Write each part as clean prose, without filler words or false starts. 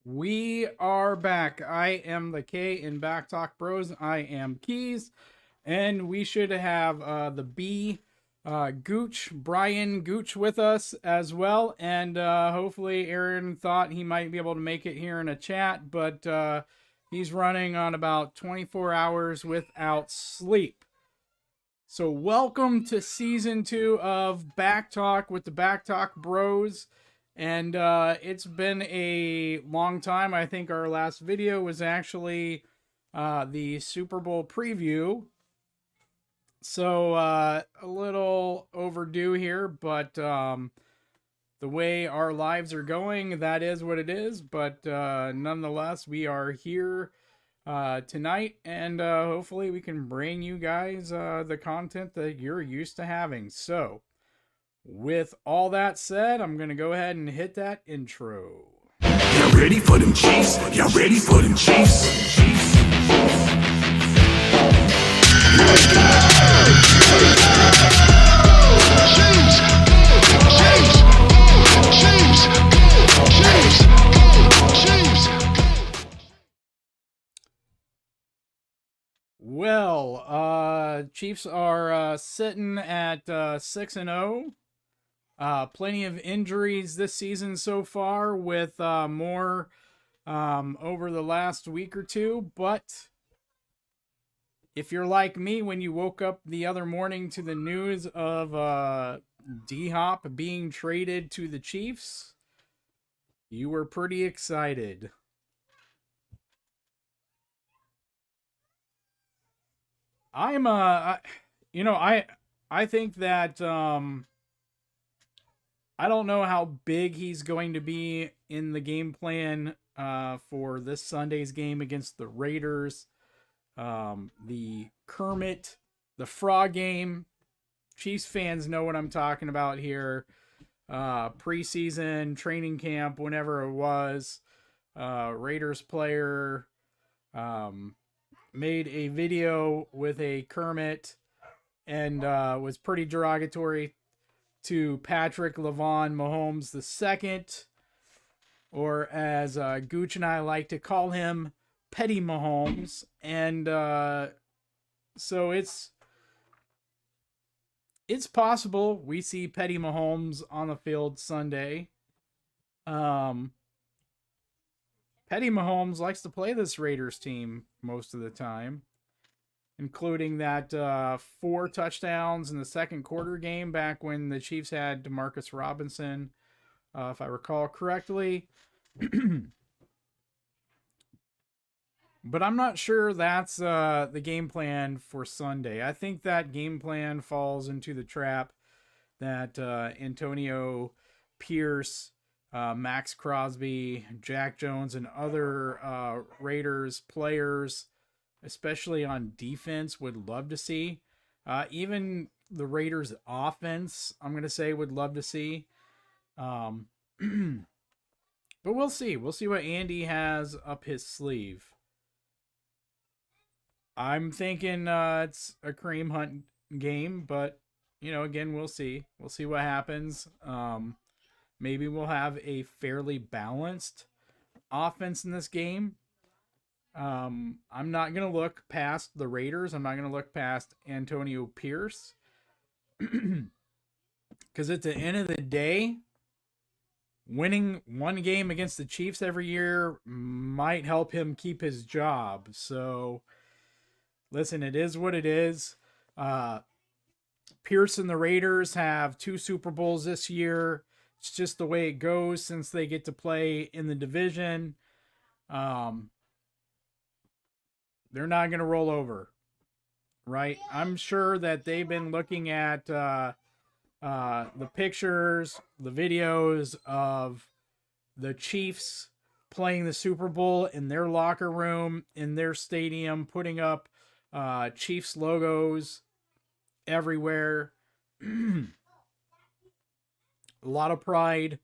We are back. I am the K in BAK Talk Bros. I am Keys, and we should have the B Gooch, Brian Gooch, with us as well. And hopefully, Aaron thought he might be able to make it here in a chat, but he's running on about 24 hours without sleep. So, welcome to season 2 of BAK Talk with the BAK Talk Bros. And it's been a long time. I think our last video was actually the Super Bowl preview. So a little overdue here, but the way our lives are going, that is what it is. But nonetheless, we are here tonight, and hopefully we can bring you guys the content that you're used to having. So, with all that said, I'm going to go ahead and hit that intro. Y'all ready for them Chiefs? Y'all ready for them Chiefs? Let's go! Chiefs! Chiefs! Chiefs! Chiefs! Chiefs! Well, Chiefs are sitting at 6-0. Plenty of injuries this season so far, with more over the last week or two. But if you're like me, when you woke up the other morning to the news of DHop being traded to the Chiefs, you were pretty excited. I think that I don't know how big he's going to be in the game plan for this Sunday's game against the Raiders. The Kermit, the Frog game. Chiefs fans know what I'm talking about here. Preseason, training camp, whenever it was. Raiders player made a video with a Kermit and was pretty derogatory to Patrick Lavon Mahomes II, or as Gooch and I like to call him, Petty Mahomes. And so it's possible we see Petty Mahomes on the field Sunday. Petty Mahomes likes to play this Raiders team most of the time, including that 4 touchdowns in the second quarter game back when the Chiefs had Demarcus Robinson, if I recall correctly. But I'm not sure that's the game plan for Sunday. I think that game plan falls into the trap that Antonio Pierce, Max Crosby, Jack Jones, and other Raiders players, especially on defense, would love to see. Even the Raiders offense, I'm going to say, would love to see. But we'll see. We'll see what Andy has up his sleeve. I'm thinking it's a cream hunt game, but, again, we'll see. We'll see what happens. Maybe we'll have a fairly balanced offense in this game. I'm not going to look past the Raiders. I'm not going to look past Antonio Pierce. Because at the end of the day, winning one game against the Chiefs every year might help him keep his job. So, listen, it is what it is. Pierce and the Raiders have 2 Super Bowls this year. It's just the way it goes since they get to play in the division. They're not going to roll over, right? I'm sure that they've been looking at the pictures, the videos of the Chiefs playing the Super Bowl in their locker room, in their stadium, putting up Chiefs logos everywhere. A lot of pride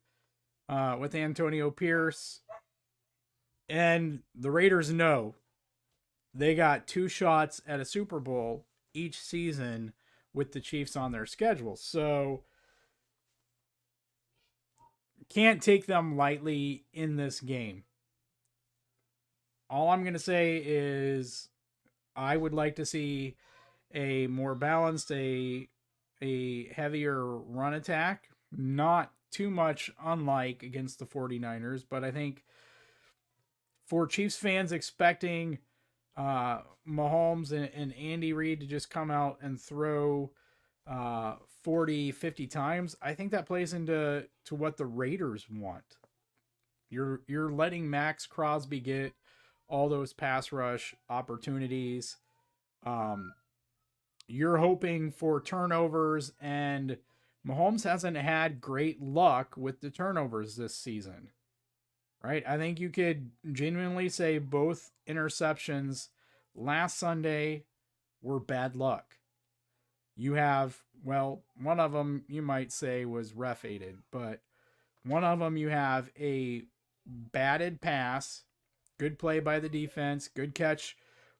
with Antonio Pierce. And the Raiders know they got 2 shots at a Super Bowl each season with the Chiefs on their schedule. So can't take them lightly in this game. all I'm going to say is I would like to see a more balanced, a heavier run attack. Not too much unlike against the 49ers, but I think for Chiefs fans expecting Mahomes and Andy Reid to just come out and throw 40, 50 times, I think that plays into what the Raiders want. You're letting Max Crosby get all those pass rush opportunities. You're hoping for turnovers, and Mahomes hasn't had great luck with the turnovers this season. Right? I think you could genuinely say both interceptions last Sunday were bad luck. You have, well, one of them you might say was ref-aided, but one of them you have a batted pass, good play by the defense, good catch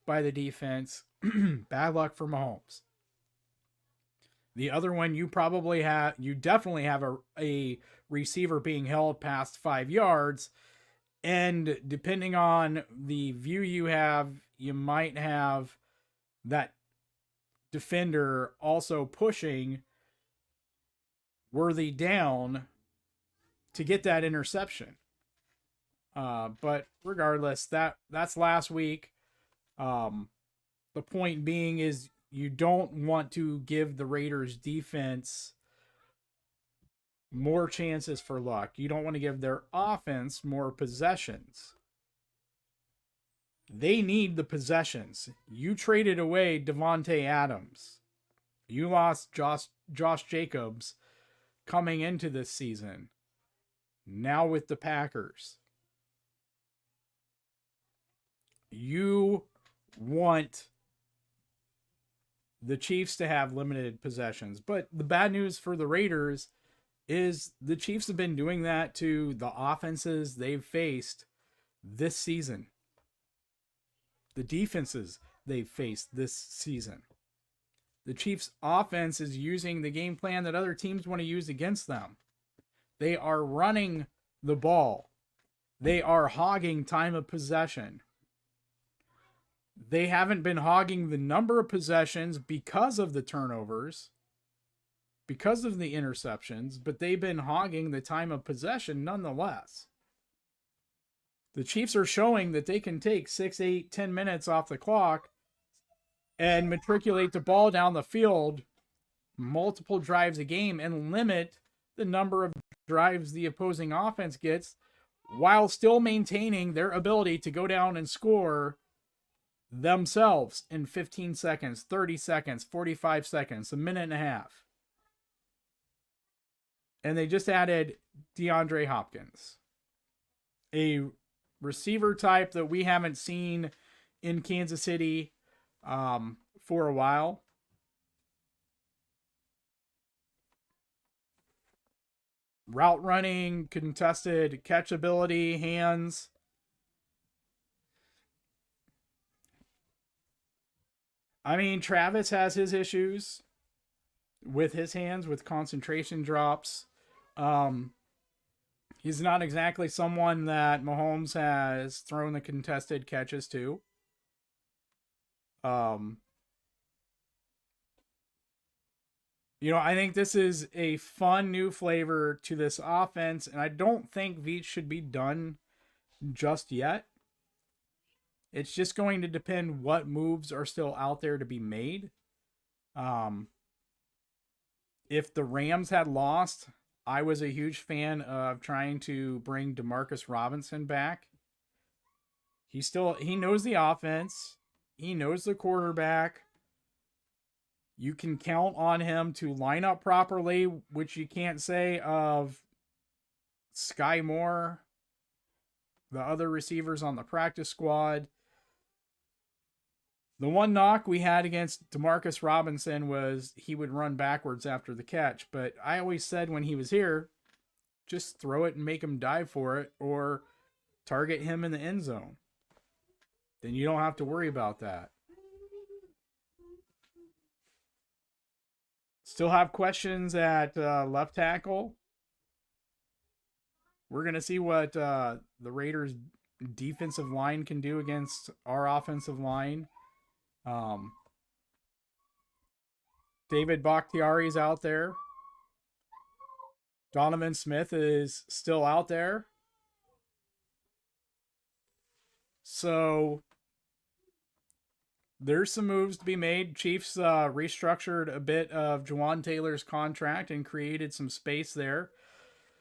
by the defense, bad luck for Mahomes. The other one you definitely have a receiver being held past 5 yards, and depending on the view you have, you might have that defender also pushing Worthy down to get that interception. But regardless, that's last week. The point being is you don't want to give the Raiders defense more chances for luck. You don't want to give their offense more possessions. They need the possessions. You traded away Devontae Adams. You lost Josh Jacobs coming into this season. Now with the Packers. You want the Chiefs to have limited possessions. But the bad news for the Raiders is the Chiefs have been doing that to the offenses they've faced this season. The defenses they've faced this season. The Chiefs' offense is using the game plan that other teams want to use against them. They are running the ball. They are hogging time of possession. They haven't been hogging the number of possessions because of the turnovers, because of the interceptions, but they've been hogging the time of possession nonetheless. The Chiefs are showing that they can take 6, 8, 10 minutes off the clock and matriculate the ball down the field multiple drives a game and limit the number of drives the opposing offense gets while still maintaining their ability to go down and score themselves in 15 seconds, 30 seconds, 45 seconds, a minute and a half. And they just added DeAndre Hopkins, a receiver type that we haven't seen in Kansas City for a while. Route running, contested catchability, hands. I mean, Travis has his issues with his hands, with concentration drops. He's not exactly someone that Mahomes has thrown the contested catches to. I think this is a fun new flavor to this offense, and I don't think Veach should be done just yet. It's just going to depend what moves are still out there to be made. If the Rams had lost, I was a huge fan of trying to bring Demarcus Robinson back. He knows the offense. He knows the quarterback. You can count on him to line up properly, which you can't say of Sky Moore, the other receivers on the practice squad. The one knock we had against Demarcus Robinson was he would run backwards after the catch. But I always said when he was here, just throw it and make him dive for it or target him in the end zone. Then you don't have to worry about that. Still have questions at left tackle. We're going to see what the Raiders defensive line can do against our offensive line. David Bakhtiari's out there. Donovan Smith is still out there. So there's some moves to be made. Chiefs restructured a bit of Juwan Taylor's contract and created some space there.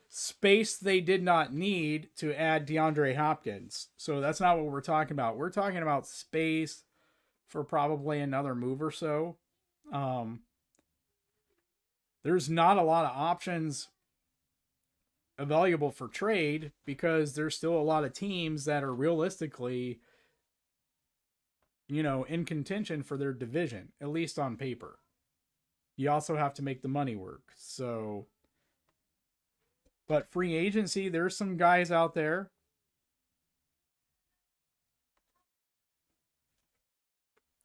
Space they did not need to add DeAndre Hopkins. So that's not what we're talking about. We're talking about space for probably another move or so. There's not a lot of options available for trade because there's still a lot of teams that are realistically, in contention for their division, at least on paper. You also have to make the money work. So, but free agency, there's some guys out there.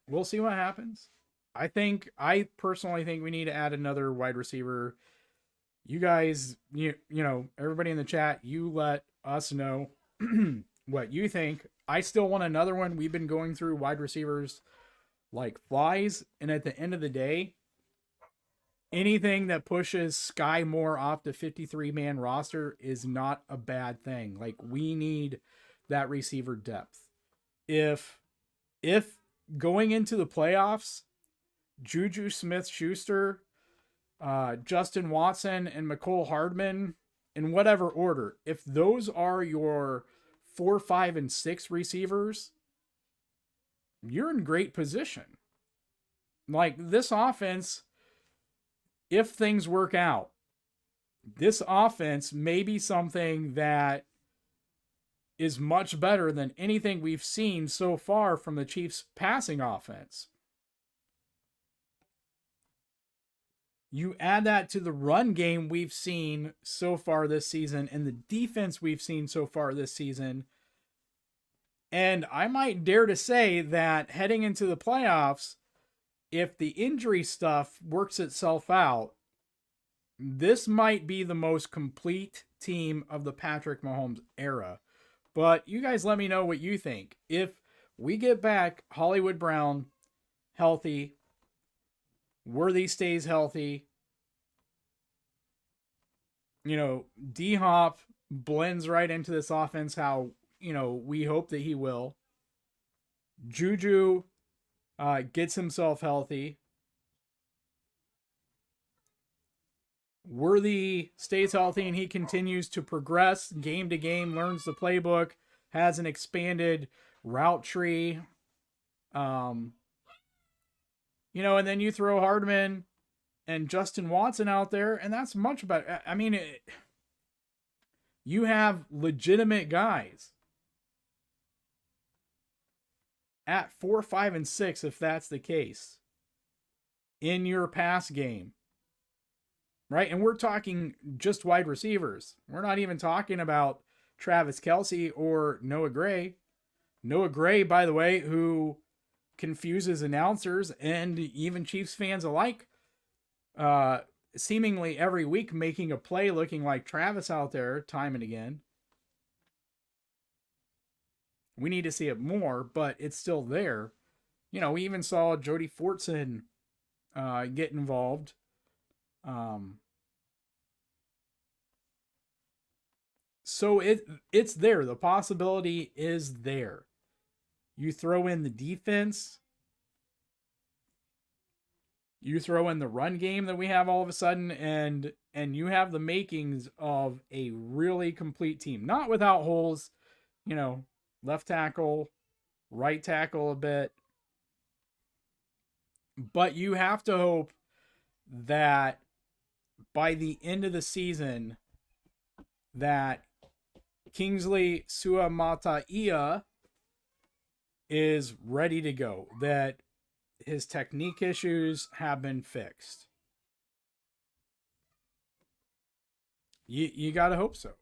We'll see what happens. I personally think we need to add another wide receiver. You guys, everybody in the chat, you let us know what you think. I still want another one. We've been going through wide receivers like flies. And at the end of the day, anything that pushes Sky Moore off the 53-man roster is not a bad thing. Like, we need that receiver depth. If going into the playoffs, Juju Smith-Schuster, Justin Watson, and McCole Hardman, in whatever order, if those are your 4, 5, and 6 receivers, you're in great position. Like, this offense, if things work out, this offense may be something that is much better than anything we've seen so far from the Chiefs' passing offense. You add that to the run game we've seen so far this season and the defense we've seen so far this season. And I might dare to say that heading into the playoffs, if the injury stuff works itself out, this might be the most complete team of the Patrick Mahomes era. But you guys let me know what you think. If we get back Hollywood Brown healthy, Worthy stays healthy, DHop blends right into this offense how, we hope that he will. Juju gets himself healthy. Worthy stays healthy and he continues to progress game to game, learns the playbook, has an expanded route tree. And then you throw Hardman and Justin Watson out there, and that's much better. I mean, you have legitimate guys at 4, 5, and 6, if that's the case, in your pass game. Right? And we're talking just wide receivers. We're not even talking about Travis Kelce or Noah Gray. Noah Gray, by the way, who confuses announcers and even Chiefs fans alike, seemingly every week making a play looking like Travis out there time and again. We need to see it more, but it's still there. We even saw Jody Fortson get involved. So it's there. The possibility is there. You throw in the defense. You throw in the run game that we have all of a sudden, and you have the makings of a really complete team. Not without holes, left tackle, right tackle a bit. But you have to hope that by the end of the season that Kingsley Suamataia is ready to go, that his technique issues have been fixed. You got to hope so.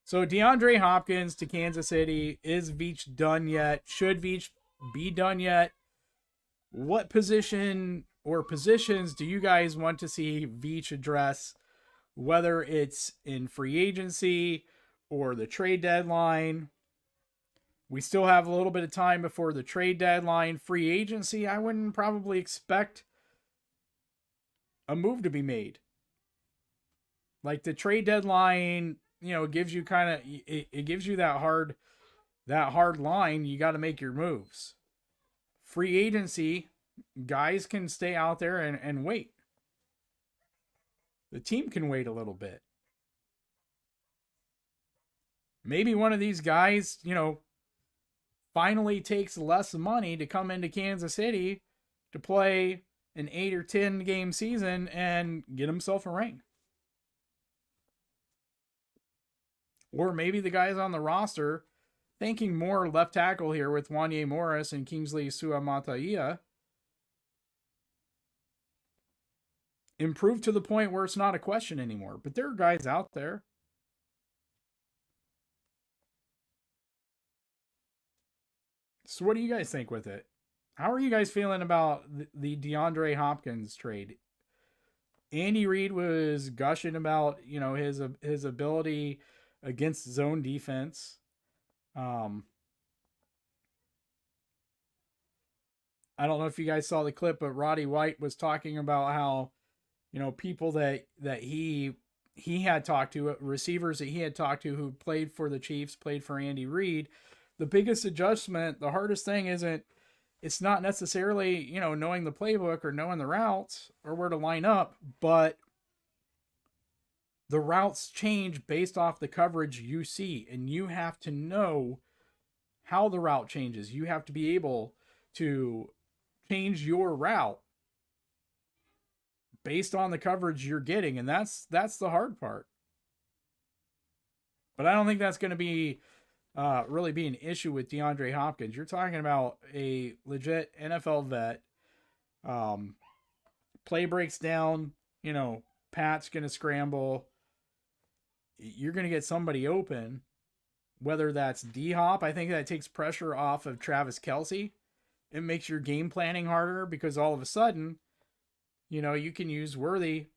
So DeAndre Hopkins to Kansas City. Is Veach done yet? Should Veach be done yet? What position or positions do you guys want to see Veach address? Whether it's in free agency or the trade deadline. We still have a little bit of time before the trade deadline. Free agency, I wouldn't probably expect a move to be made. Like the trade deadline, gives you kind of, it gives you that hard line. You got to make your moves. Free agency, guys can stay out there and wait. The team can wait a little bit. Maybe one of these guys, finally takes less money to come into Kansas City to play an 8 or 10 game season and get himself a ring. Or maybe the guys on the roster, thinking more left tackle here with Wanye Morris and Kingsley Suamataia, improve to the point where it's not a question anymore. But there are guys out there. So what do you guys think with it? How are you guys feeling about the DeAndre Hopkins trade? Andy Reid was gushing about, his ability against zone defense. I don't know if you guys saw the clip, but Roddy White was talking about how, people that he had talked to, receivers that he had talked to who played for the Chiefs, played for Andy Reid. The biggest adjustment, the hardest thing it's not necessarily, knowing the playbook or knowing the routes or where to line up, but the routes change based off the coverage you see, and you have to know how the route changes. You have to be able to change your route based on the coverage you're getting, and that's the hard part. But I don't think that's going to be really be an issue with DeAndre Hopkins. You're talking about a legit NFL vet. Play breaks down, Pat's going to scramble. You're going to get somebody open, whether that's DHop. I think that takes pressure off of Travis Kelce. It makes your game planning harder because all of a sudden, you can use Worthy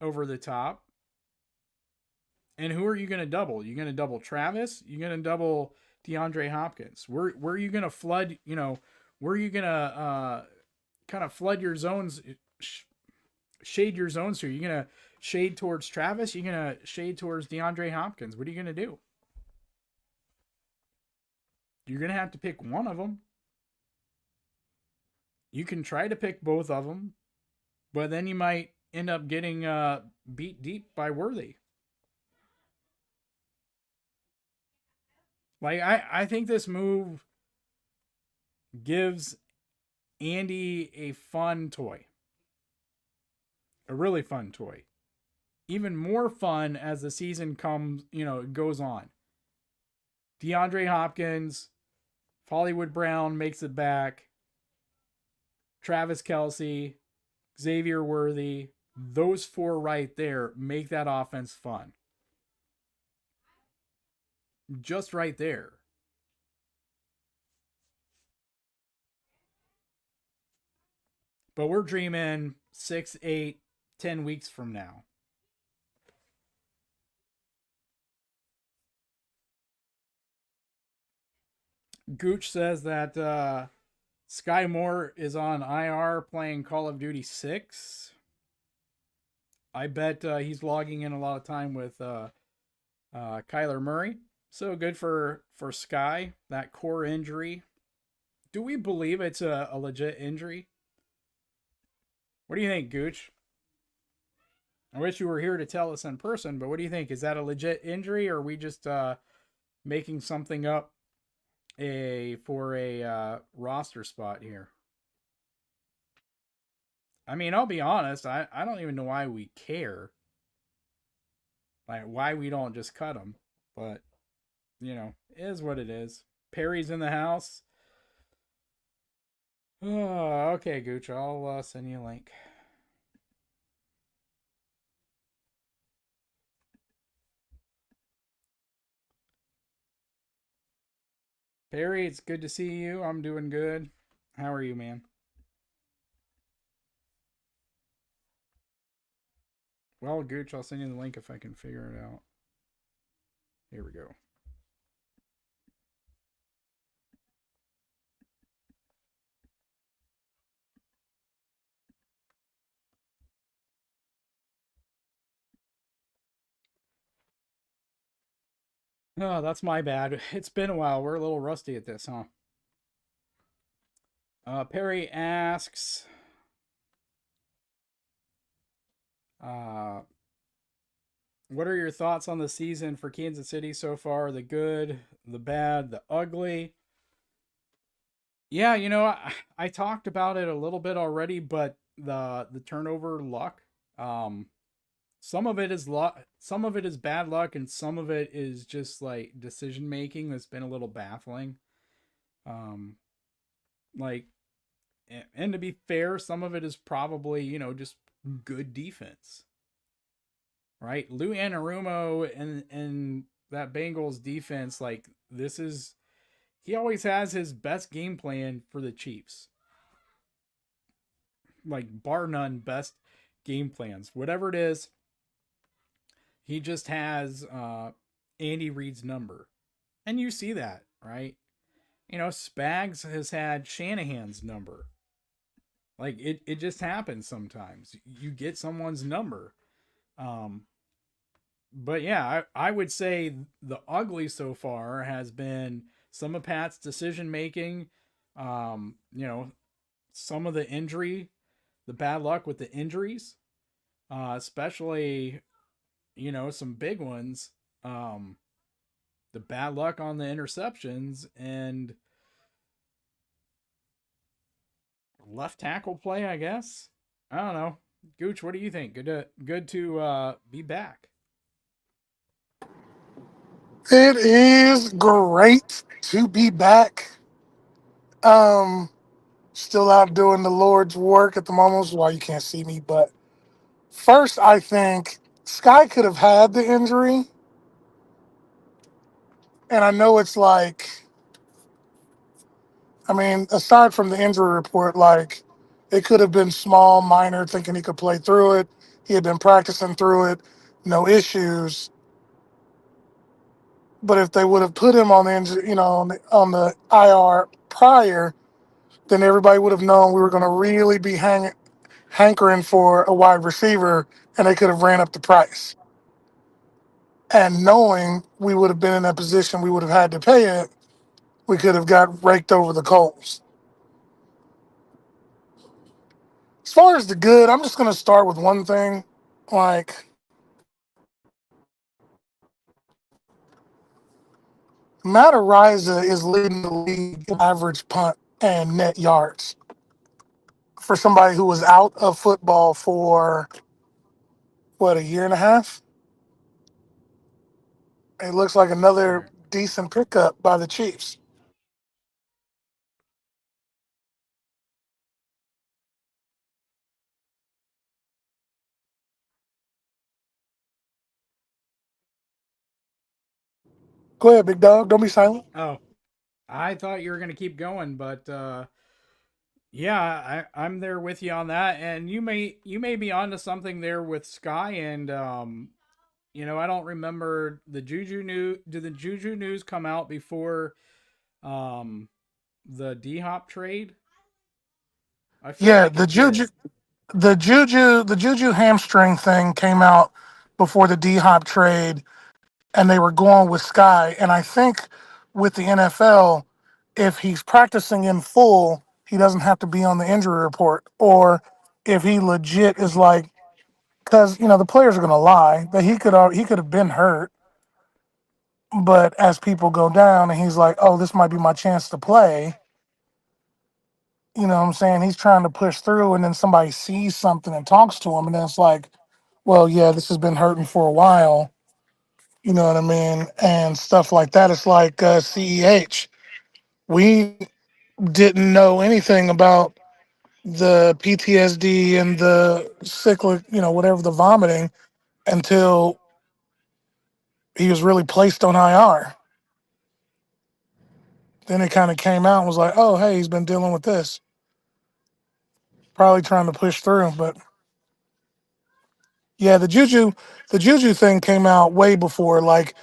over the top. And who are you going to double? You're going to double Travis? You're going to double DeAndre Hopkins? Where are you going to flood, where are you going to kind of flood your zones, shade your zones here? You're going to shade towards Travis? You're going to shade towards DeAndre Hopkins? What are you going to do? You're going to have to pick one of them. You can try to pick both of them, but then you might end up getting beat deep by Worthy. Like, I think this move gives Andy a fun toy. A really fun toy. Even more fun as the season goes on. DeAndre Hopkins, Hollywood Brown makes it back. Travis Kelce, Xavier Worthy, those four right there make that offense fun. Just right there. But we're dreaming 6, 8, 10 weeks from now. Gooch says that Sky Moore is on IR playing Call of Duty 6. I bet he's logging in a lot of time with Kyler Murray. So good for Sky, that core injury. Do we believe it's a legit injury? What do you think, Gooch? I wish you were here to tell us in person, but what do you think? Is that a legit injury, or are we just making something up for a roster spot here? I mean, I'll be honest, I don't even know why we care. Like, why we don't just cut him. But, it is what it is. Perry's in the house. Oh, okay, Gooch. I'll send you a link. Perry, it's good to see you. I'm doing good. How are you, man? Well, Gooch, I'll send you the link if I can figure it out. Here we go. Oh, that's my bad. It's been a while. We're a little rusty at this, huh? Perry asks, uh, what are your thoughts on the season for Kansas City so far? The good, the bad, the ugly? Yeah, I talked about it a little bit already, but the turnover luck, um, some of it is luck, some of it is bad luck, and some of it is just like decision making that's been a little baffling. Um, like, and to be fair, some of it is probably just good defense, right? Lou Anarumo and that Bengals defense, like this is he always has his best game plan for the Chiefs, like bar none best game plans. Whatever it is, he just has Andy Reid's number, and you see that, right? Spags has had Shanahan's number. Like it just happens sometimes. You get someone's number. Um, but yeah, I would say the ugly so far has been some of Pat's decision making. Um, you know, some of the injury, the bad luck with the injuries, especially some big ones. Um, the bad luck on the interceptions and left tackle play, I guess. I don't know. Gooch, what do you think? Good to be back. It is great to be back. Um, Still out doing the Lord's work at the moment, which is why you can't see me. But first, I think Sky could have had the injury, and I know it's like, I mean, aside from the injury report, like it could have been small, minor, thinking he could play through it. He had been practicing through it, no issues. But if they would have put him on the injury, on the IR prior, then everybody would have known we were going to really be hankering for a wide receiver, and they could have ran up the price. And knowing we would have been in that position, we would have had to pay it. We could have got raked over the coals. As far as the good, I'm just going to start with one thing. Like, Matt Ariza is leading the league in average punt and net yards for somebody who was out of football for, what, a year and a half? It looks like another Right. decent pickup by the Chiefs. Go ahead, big dog. Don't be silent. Oh, I thought you were gonna keep going, but yeah, I'm there with you on that, and you may be onto something there with Sky, and I don't remember the Juju news. Did the Juju news come out before um the DHop trade? I feel Yeah, like the it Juju, did. the Juju hamstring thing came out before the D-Hop trade, and they were going with Sky. And I think with the NFL, if he's practicing in full, he doesn't have to be on the injury report. Or if he legit is like, because the players are going to lie that he could have been hurt, but as people go down and he's like, oh, this might be my chance to play. You know what I'm saying? He's trying to push through, and then somebody sees something and talks to him, and then it's like, well, yeah, this has been hurting for a while. You know what I mean? And stuff like that. It's like CEH. We didn't know anything about the PTSD and the cyclic, whatever, the vomiting, until he was really placed on IR. Then it kind of came out and was like, oh, hey, he's been dealing with this, probably trying to push through. But yeah, the Juju thing came out way before. Like,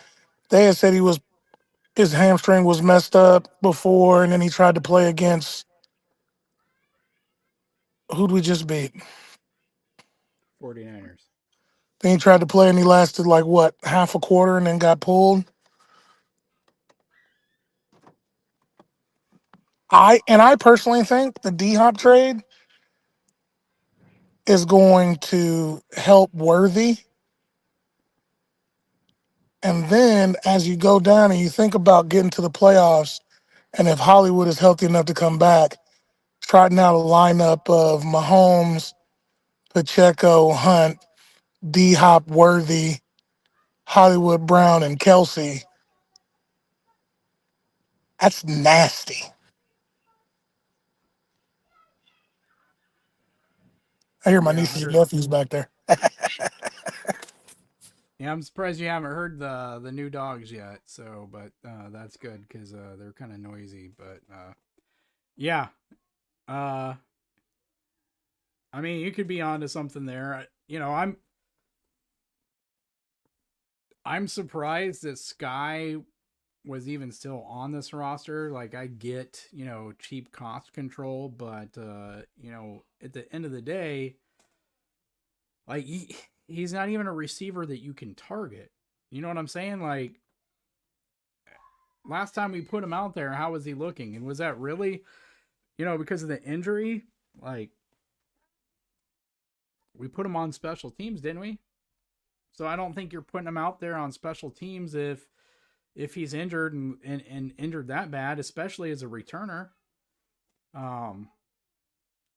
They had said his hamstring was messed up before, and then he tried to play against who'd we just beat? 49ers. Then he tried to play and he lasted like what, half a quarter and then got pulled. I personally think the DHop trade is going to help Worthy. And then as you go down and you think about getting to the playoffs, and if Hollywood is healthy enough to come back, trotting out a lineup of Mahomes, Pacheco, Hunt, D-Hop, Worthy, Hollywood Brown, and Kelsey, that's nasty. I hear my Yeah. nieces and nephews back there. Yeah, I'm surprised you haven't heard the new dogs yet. So, but that's good because they're kind of noisy. But yeah, uh, I mean, you could be onto something there. You know, I'm surprised that Sky was even still on this roster. Like, I get, you know, cheap cost control, but you know, at the end of the day, like he's not even a receiver that you can target. You know what I'm saying? Like, last time we put him out there, how was he looking? And was that really, you know, because of the injury? Like, we put him on special teams, didn't we? So I don't think you're putting him out there on special teams if he's injured and injured that bad, especially as a returner.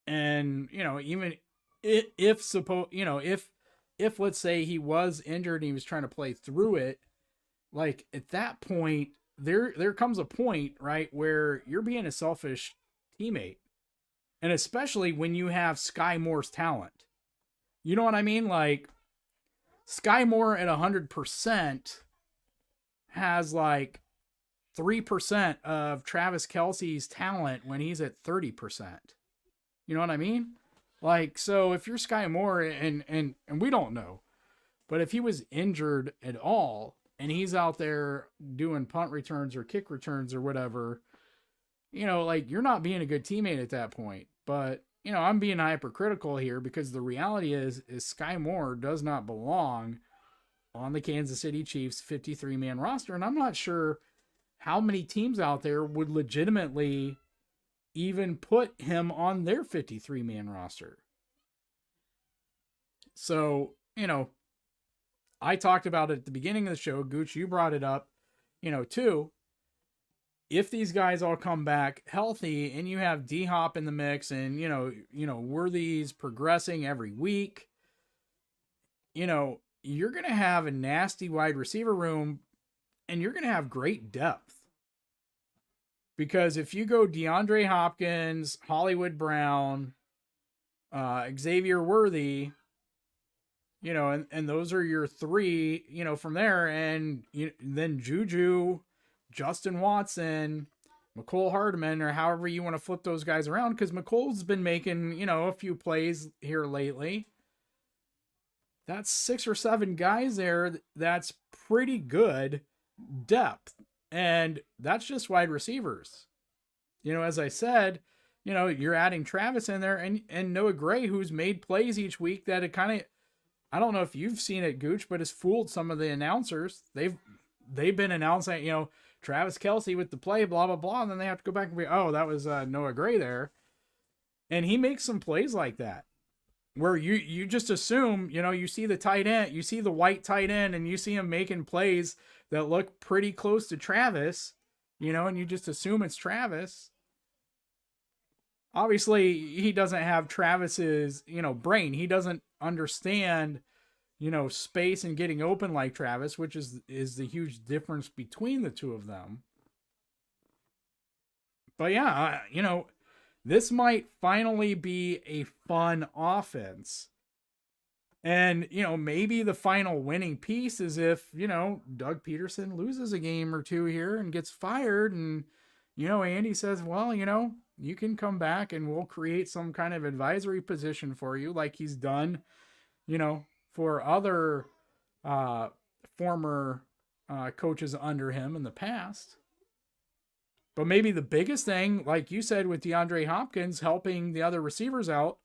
And you know, even if let's say he was injured and he was trying to play through it, like at that point, there comes a point, right, where you're being a selfish teammate. And especially when you have Sky Moore's talent. You know what I mean? Like, Sky Moore at 100% has like 3% of Travis Kelce's talent when he's at 30%. You know what I mean? Like, so if you're Sky Moore and we don't know, but if he was injured at all and he's out there doing punt returns or kick returns or whatever, you know, like, you're not being a good teammate at that point. But, you know, I'm being hypercritical here because the reality is Sky Moore does not belong on the Kansas City Chiefs 53-man roster. And I'm not sure how many teams out there would legitimately even put him on their 53-man roster. So, you know, I talked about it at the beginning of the show. Gooch, you brought it up, you know, too. If these guys all come back healthy and you have DHop in the mix and, you know, Worthy's progressing every week, you know, you're going to have a nasty wide receiver room and you're going to have great depth. Because if you go DeAndre Hopkins, Hollywood Brown, Xavier Worthy, you know, and those are your three, you know, from there. And then Juju, Justin Watson, McCole Hardman, or however you want to flip those guys around, because McCole's been making, you know, a few plays here lately. That's 6 or 7 guys there. That's pretty good depth. And that's just wide receivers. You know, as I said, you know, you're adding Travis in there and Noah Gray, who's made plays each week that it kind of, I don't know if you've seen it, Gooch, but it's fooled some of the announcers. They've been announcing, you know, Travis Kelce with the play, blah, blah, blah. And then they have to go back and be, oh, that was Noah Gray there. And he makes some plays like that where you just assume, you know, you see the tight end, you see the white tight end, and you see him making plays that look pretty close to Travis, you know, and you just assume it's Travis. Obviously, he doesn't have Travis's, you know, brain. He doesn't understand, you know, space and getting open like Travis, which is the huge difference between the two of them. But yeah, you know, this might finally be a fun offense. And, you know, maybe the final winning piece is if, you know, Doug Peterson loses a game or two here and gets fired. And, you know, Andy says, well, you know, you can come back and we'll create some kind of advisory position for you like he's done, you know, for other former coaches under him in the past. But maybe the biggest thing, like you said, with DeAndre Hopkins helping the other receivers out,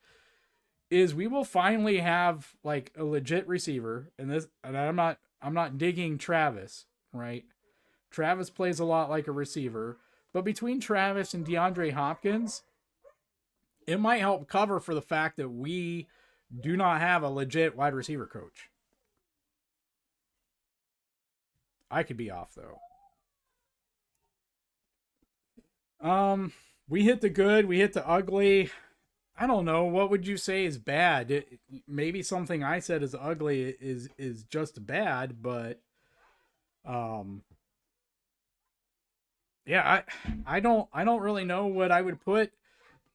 is we will finally have like a legit receiver. And I'm not digging Travis, right? Travis plays a lot like a receiver, but between Travis and DeAndre Hopkins, it might help cover for the fact that we do not have a legit wide receiver coach. I could be off though. We hit the good, we hit the ugly. I don't know. What would you say is bad? Maybe something I said is ugly is just bad, but yeah, I don't really know what I would put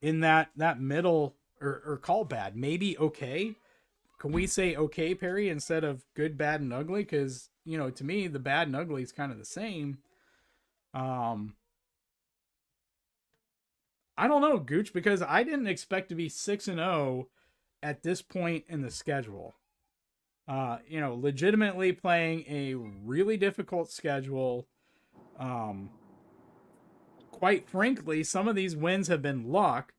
in that middle or call bad. Maybe okay. Can we say okay, Perry, instead of good, bad, and ugly? Because to me, the bad and ugly is kind of the same. I don't know, Gooch, because I didn't expect to be 6-0 at this point in the schedule. Legitimately playing a really difficult schedule. Quite frankly, some of these wins have been luck.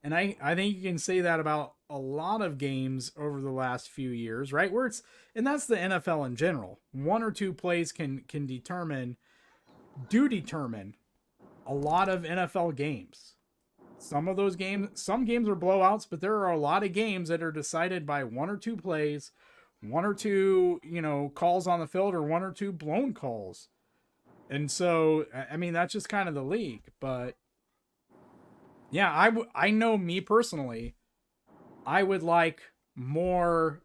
And I think you can say that about a lot of games over the last few years, right? And that's the NFL in general. One or two plays can determine a lot of NFL games. Some games are blowouts, but there are a lot of games that are decided by one or two plays, one or two, calls on the field, or one or two blown calls. And so, I mean, that's just kind of the league. But yeah, I know me personally, I would like more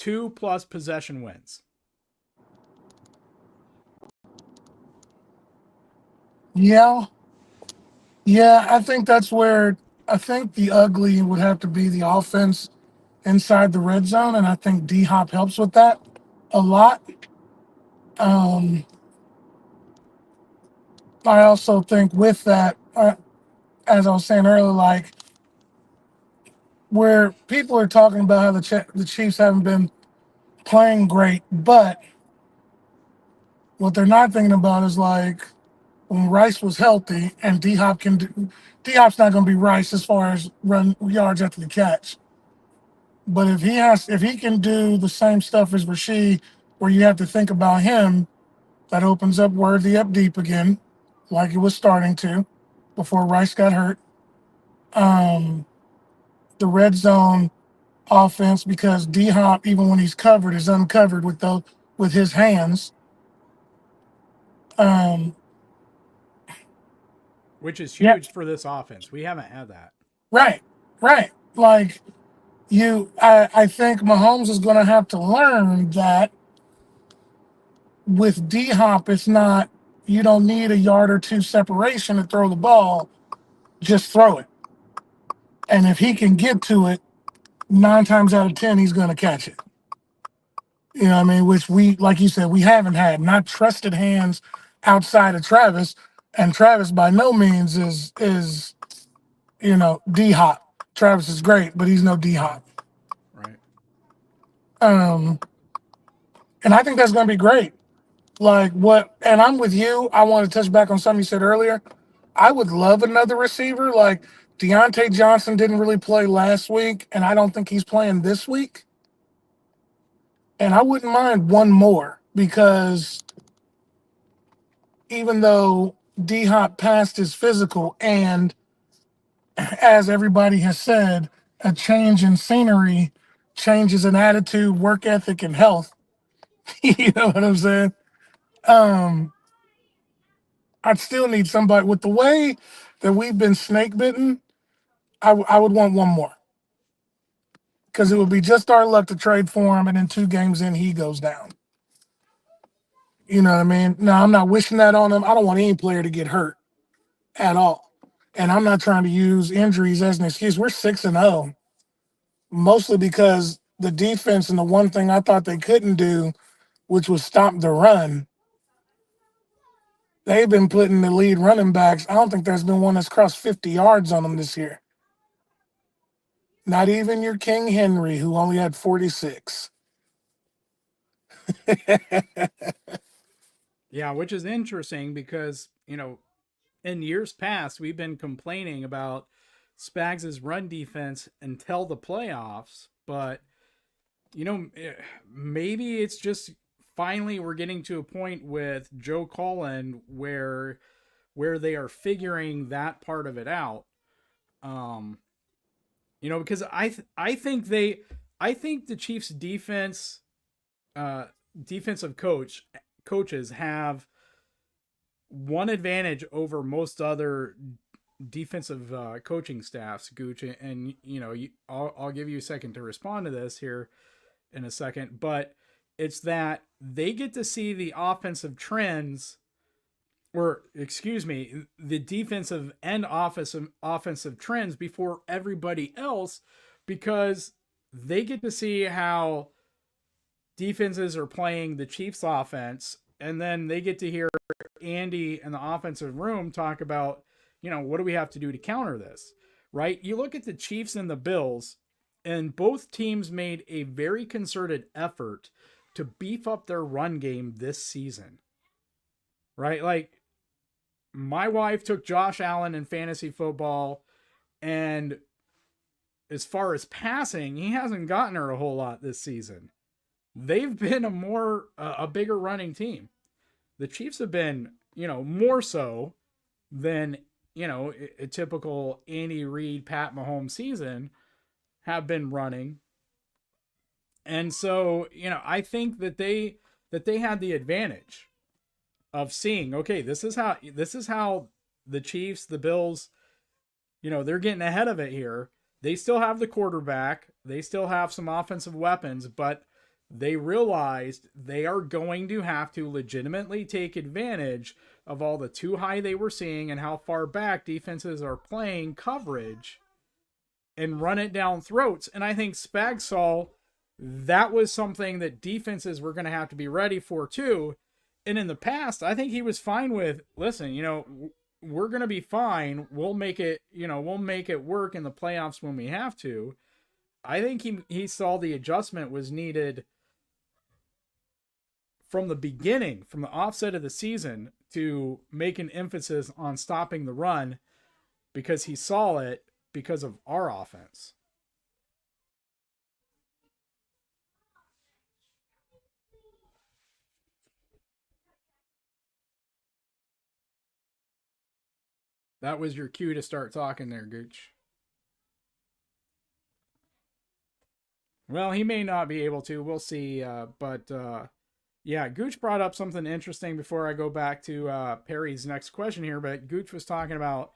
2+ possession wins. Yeah. Yeah, I think that's where I think the ugly would have to be the offense inside the red zone, and I think DHop helps with that a lot. Um, I also think with that, as I was saying earlier, like where people are talking about how the Chiefs haven't been playing great, but what they're not thinking about is like when Rice was healthy and D-Hop's not going to be Rice as far as run yards after the catch. But if he can do the same stuff as Rasheed, where you have to think about him, that opens up Worthy up deep again, like it was starting to before Rice got hurt. Um, the red zone offense, because D Hop, even when he's covered, is uncovered with his hands. Um, Which is yeah, huge for this offense. We haven't had that. right, right. Like I think Mahomes is going to have to learn that with D Hop, it's not, you don't need a yard or two separation to throw the ball, just throw it. And if he can get to it, 9 times out of 10, he's going to catch it. You know what I mean? Which we, like you said, we haven't had, not trusted hands outside of Travis. And Travis by no means is D Hop. Travis is great, but he's no D Hop. Right. Um, and I think that's going to be great. And I'm with you. I want to touch back on something you said earlier. I would love another receiver. Like Deontay Johnson didn't really play last week, and I don't think he's playing this week. And I wouldn't mind one more because even though D Hop passed his physical, and as everybody has said, a change in scenery changes in attitude, work ethic, and health. You know what I'm saying? Um, I'd still need somebody with the way that we've been snake bitten. I would want one more because it would be just our luck to trade for him, and then 2 games in, he goes down. You know what I mean? Now, I'm not wishing that on him. I don't want any player to get hurt at all. And I'm not trying to use injuries as an excuse. We're 6-0, mostly because the defense and the one thing I thought they couldn't do, which was stop the run, they've been putting the lead running backs. I don't think there's been one that's crossed 50 yards on them this year. Not even your King Henry, who only had 46. Yeah, which is interesting because, in years past, we've been complaining about Spags' run defense until the playoffs, but maybe it's just finally we're getting to a point with Joe Cullen where they are figuring that part of it out. Um, because I think the Chiefs defense defensive coaches have one advantage over most other defensive coaching staffs, Gooch, and I'll give you a second to respond to this here in a second, but it's that they get to see the offensive trends, or excuse me, the defensive and offensive trends before everybody else, because they get to see how defenses are playing the Chiefs offense, and then they get to hear Andy and the offensive room talk about, what do we have to do to counter this, right? You look at the Chiefs and the Bills, and both teams made a very concerted effort to beef up their run game this season, right? Like, my wife took Josh Allen in fantasy football, and as far as passing, he hasn't gotten her a whole lot this season. They've been a bigger running team. The Chiefs have been, more so than, a typical Andy Reid, Pat Mahomes season, have been running. And so, I think that they had the advantage of seeing, okay, this is how the Chiefs, the Bills, they're getting ahead of it here. They still have the quarterback. They still have some offensive weapons, but they realized they are going to have to legitimately take advantage of all the too high they were seeing and how far back defenses are playing coverage and run it down throats. And I think Spags saw that was something that defenses were going to have to be ready for too. And in the past, I think he was fine with, listen, we're going to be fine. We'll make it, we'll make it work in the playoffs when we have to. I think he saw the adjustment was needed from the beginning, from the offset of the season, to make an emphasis on stopping the run, because he saw it because of our offense. That was your cue to start talking there, Gooch. Well, he may not be able to. We'll see. But yeah, Gooch brought up something interesting before I go back to Perry's next question here. But Gooch was talking about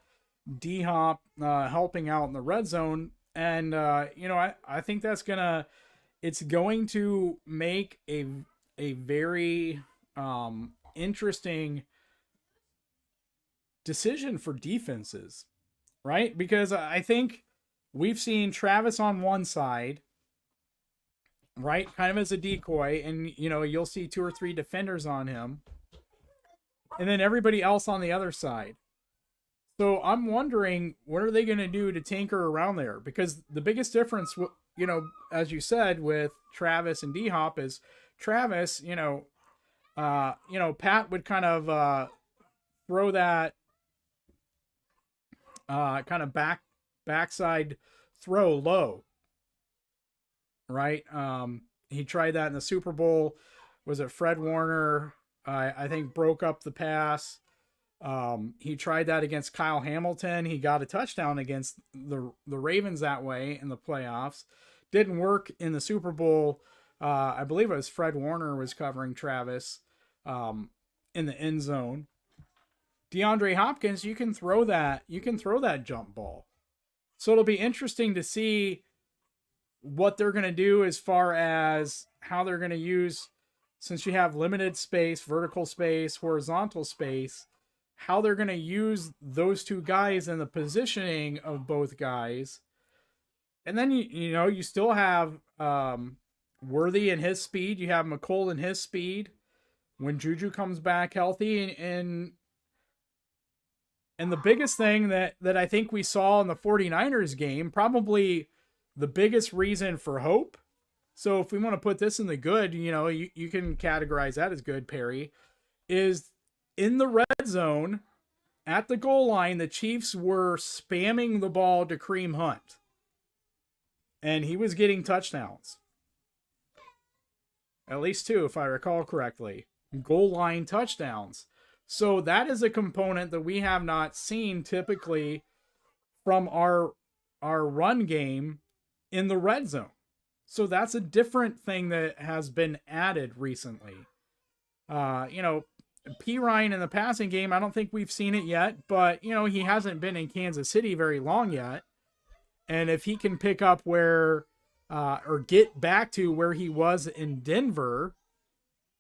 DHop helping out in the red zone. And, I think it's going to make a very interesting decision for defenses, right? Because I think we've seen Travis on one side, right, kind of as a decoy, and you'll see 2 or 3 defenders on him, and then everybody else on the other side. So I'm wondering, what are they going to do to tinker around there? Because the biggest difference, as you said, with Travis and DHop is Travis, Pat would kind of throw that kind of backside throw low, right? He tried that in the Super Bowl. Was it Fred Warner? I think broke up the pass. He tried that against Kyle Hamilton. He got a touchdown against the Ravens that way in the playoffs. Didn't work in the Super Bowl. I believe it was Fred Warner was covering Travis in the end zone. DeAndre Hopkins, you can throw that jump ball. So it'll be interesting to see what they're going to do as far as how they're going to use, since you have limited space, vertical space, horizontal space, how they're going to use those two guys and the positioning of both guys. And then, you still have Worthy and his speed. You have McColl and his speed. When Juju comes back healthy, and the biggest thing that I think we saw in the 49ers game, probably the biggest reason for hope. So if we want to put this in the good, you can categorize that as good, Perry, is in the red zone at the goal line, the Chiefs were spamming the ball to Kareem Hunt. And he was getting touchdowns. At least 2, if I recall correctly. Goal line touchdowns. So that is a component that we have not seen typically from our run game in the red zone. So that's a different thing that has been added recently. P. Ryan in the passing game, I don't think we've seen it yet, but, he hasn't been in Kansas City very long yet. And if he can pick up where, or get back to where he was in Denver,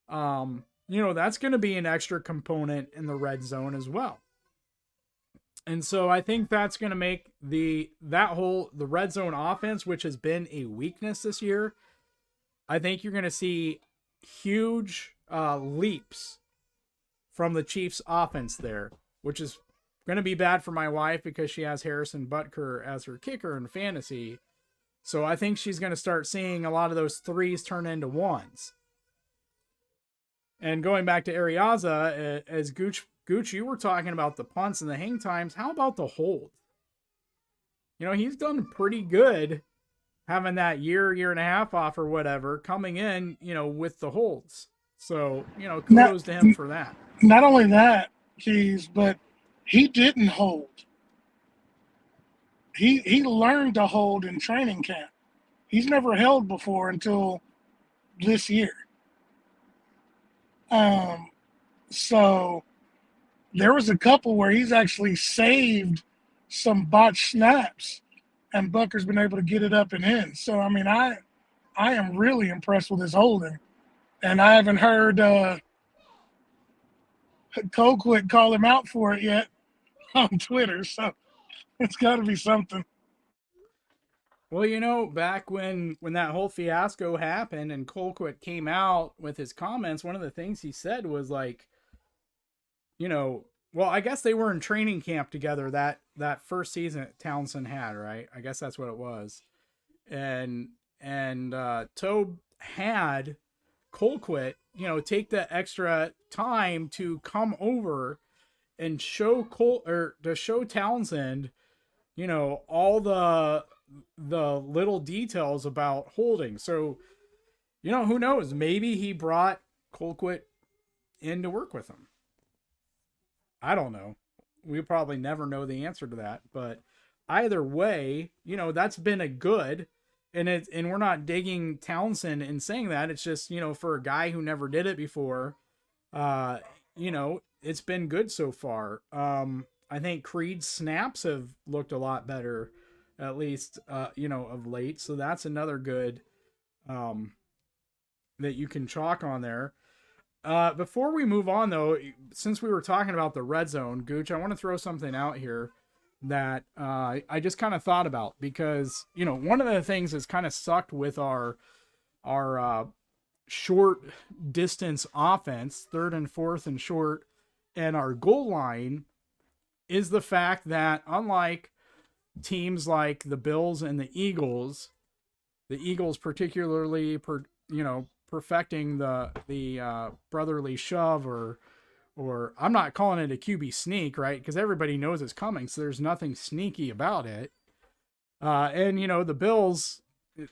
that's going to be an extra component in the red zone as well. And so I think that's going to make the red zone offense, which has been a weakness this year, I think you're going to see huge leaps from the Chiefs offense there, which is going to be bad for my wife because she has Harrison Butker as her kicker in fantasy. So I think she's going to start seeing a lot of those 3s turn into 1s. And going back to Ariaza, as Gooch, you were talking about the punts and the hang times. How about the hold? He's done pretty good having that year and a half off or whatever coming in, with the holds. So, kudos to him for that. Not only that, Keys, but he didn't hold. He learned to hold in training camp. He's never held before until this year. So there was a couple where he's actually saved some botched snaps, and Butker's been able to get it up and in. So, I mean, I am really impressed with his holding. And I haven't heard Colquitt call him out for it yet on Twitter, so it's got to be something. Well, back when that whole fiasco happened and Colquitt came out with his comments, one of the things he said was like, well, I guess they were in training camp together that first season Townsend had, right? I guess that's what it was. And Tobe had Colquitt, take the extra time to come over and show show Townsend, all the little details about holding. So, who knows? Maybe he brought Colquitt in to work with him. I don't know. We'll probably never know the answer to that, but either way, that's been a good. And we're not digging Townsend and saying that. It's just, for a guy who never did it before, it's been good so far. I think Creed's snaps have looked a lot better, at least, of late. So that's another good that you can chalk on there. Before we move on, though, since we were talking about the red zone, Gooch, I want to throw something out here that I just kind of thought about because, one of the things that's kind of sucked with our short distance offense, 3rd and 4th and short, and our goal line is the fact that unlike teams like the Bills and the Eagles particularly, perfecting the brotherly shove or I'm not calling it a QB sneak, right? Because everybody knows it's coming, so there's nothing sneaky about it. And the Bills,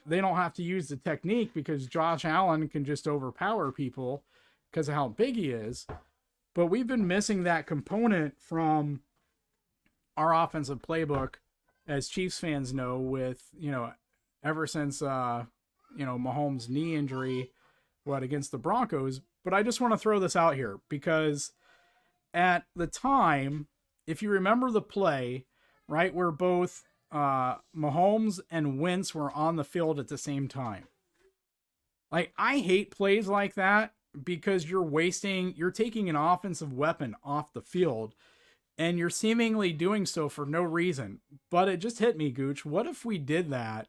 they don't have to use the technique because Josh Allen can just overpower people because of how big he is. But we've been missing that component from our offensive playbook, as Chiefs fans know, with, ever since, Mahomes' knee injury, against the Broncos. But I just want to throw this out here because at the time, if you remember the play, right, where both Mahomes and Wentz were on the field at the same time. Like, I hate plays like that because you're taking an offensive weapon off the field and you're seemingly doing so for no reason. But it just hit me, Gooch. What if we did that?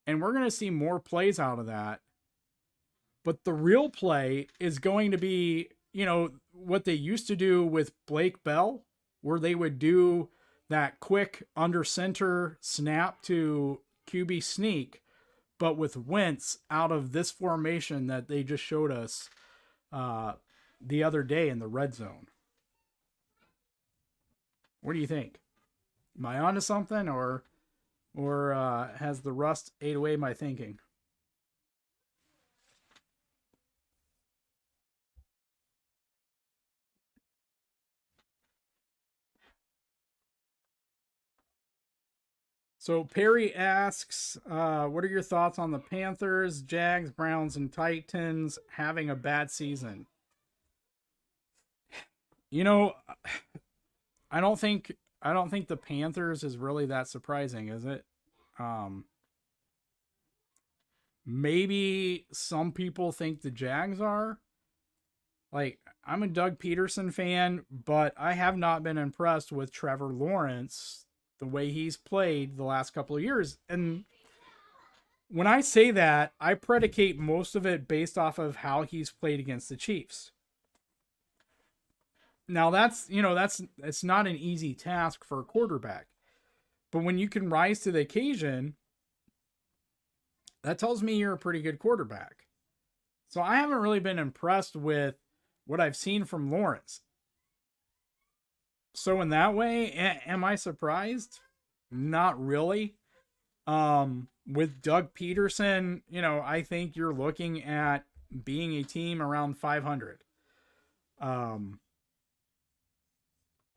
And we're going to see more plays out of that. But the real play is going to be, what they used to do with Blake Bell, where they would do that quick under center snap to QB sneak, but with Wentz out of this formation that they just showed us the other day in the red zone. What do you think? Am I onto something, or has the rust ate away my thinking? So Perry asks, what are your thoughts on the Panthers, Jags, Browns, and Titans having a bad season? You know, I don't think the Panthers is really that surprising, is it? Um, Maybe some people think the Jags are. Like, I'm a Doug Peterson fan, but I have not been impressed with Trevor Lawrence, the way he's played the last couple of years. And when I say that, I predicate most of it based off of how he's played against the Chiefs. Now it's not an easy task for a quarterback. But when you can rise to the occasion, that tells me you're a pretty good quarterback. So I haven't really been impressed with what I've seen from Lawrence. So in that way, am I surprised? Not really. With Doug Peterson, I think you're looking at being a team around 500.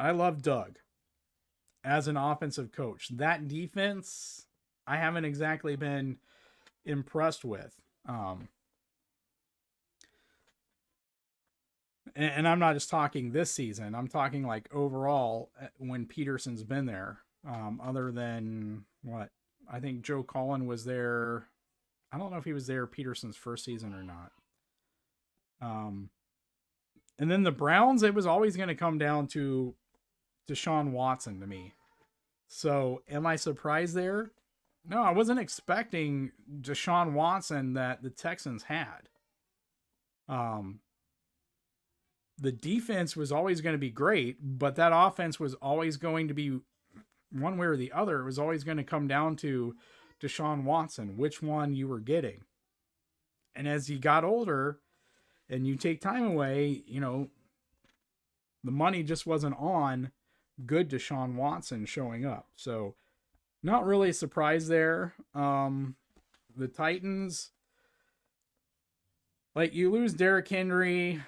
I love Doug as an offensive coach. That defense, I haven't exactly been impressed with. And I'm not just talking this season. I'm talking like overall when Peterson's been there. Other than what? I think Joe Cullen was there. I don't know if he was there Peterson's first season or not. And then the Browns, it was always going to come down to Deshaun Watson to me. So am I surprised there? No, I wasn't expecting Deshaun Watson that the Texans had. The defense was always going to be great, but that offense was always going to be one way or the other. It was always going to come down to Deshaun Watson, which one you were getting. And as he got older and you take time away, the money just wasn't on good Deshaun Watson showing up. So not really surprised there. The Titans, like, you lose Derrick Henry,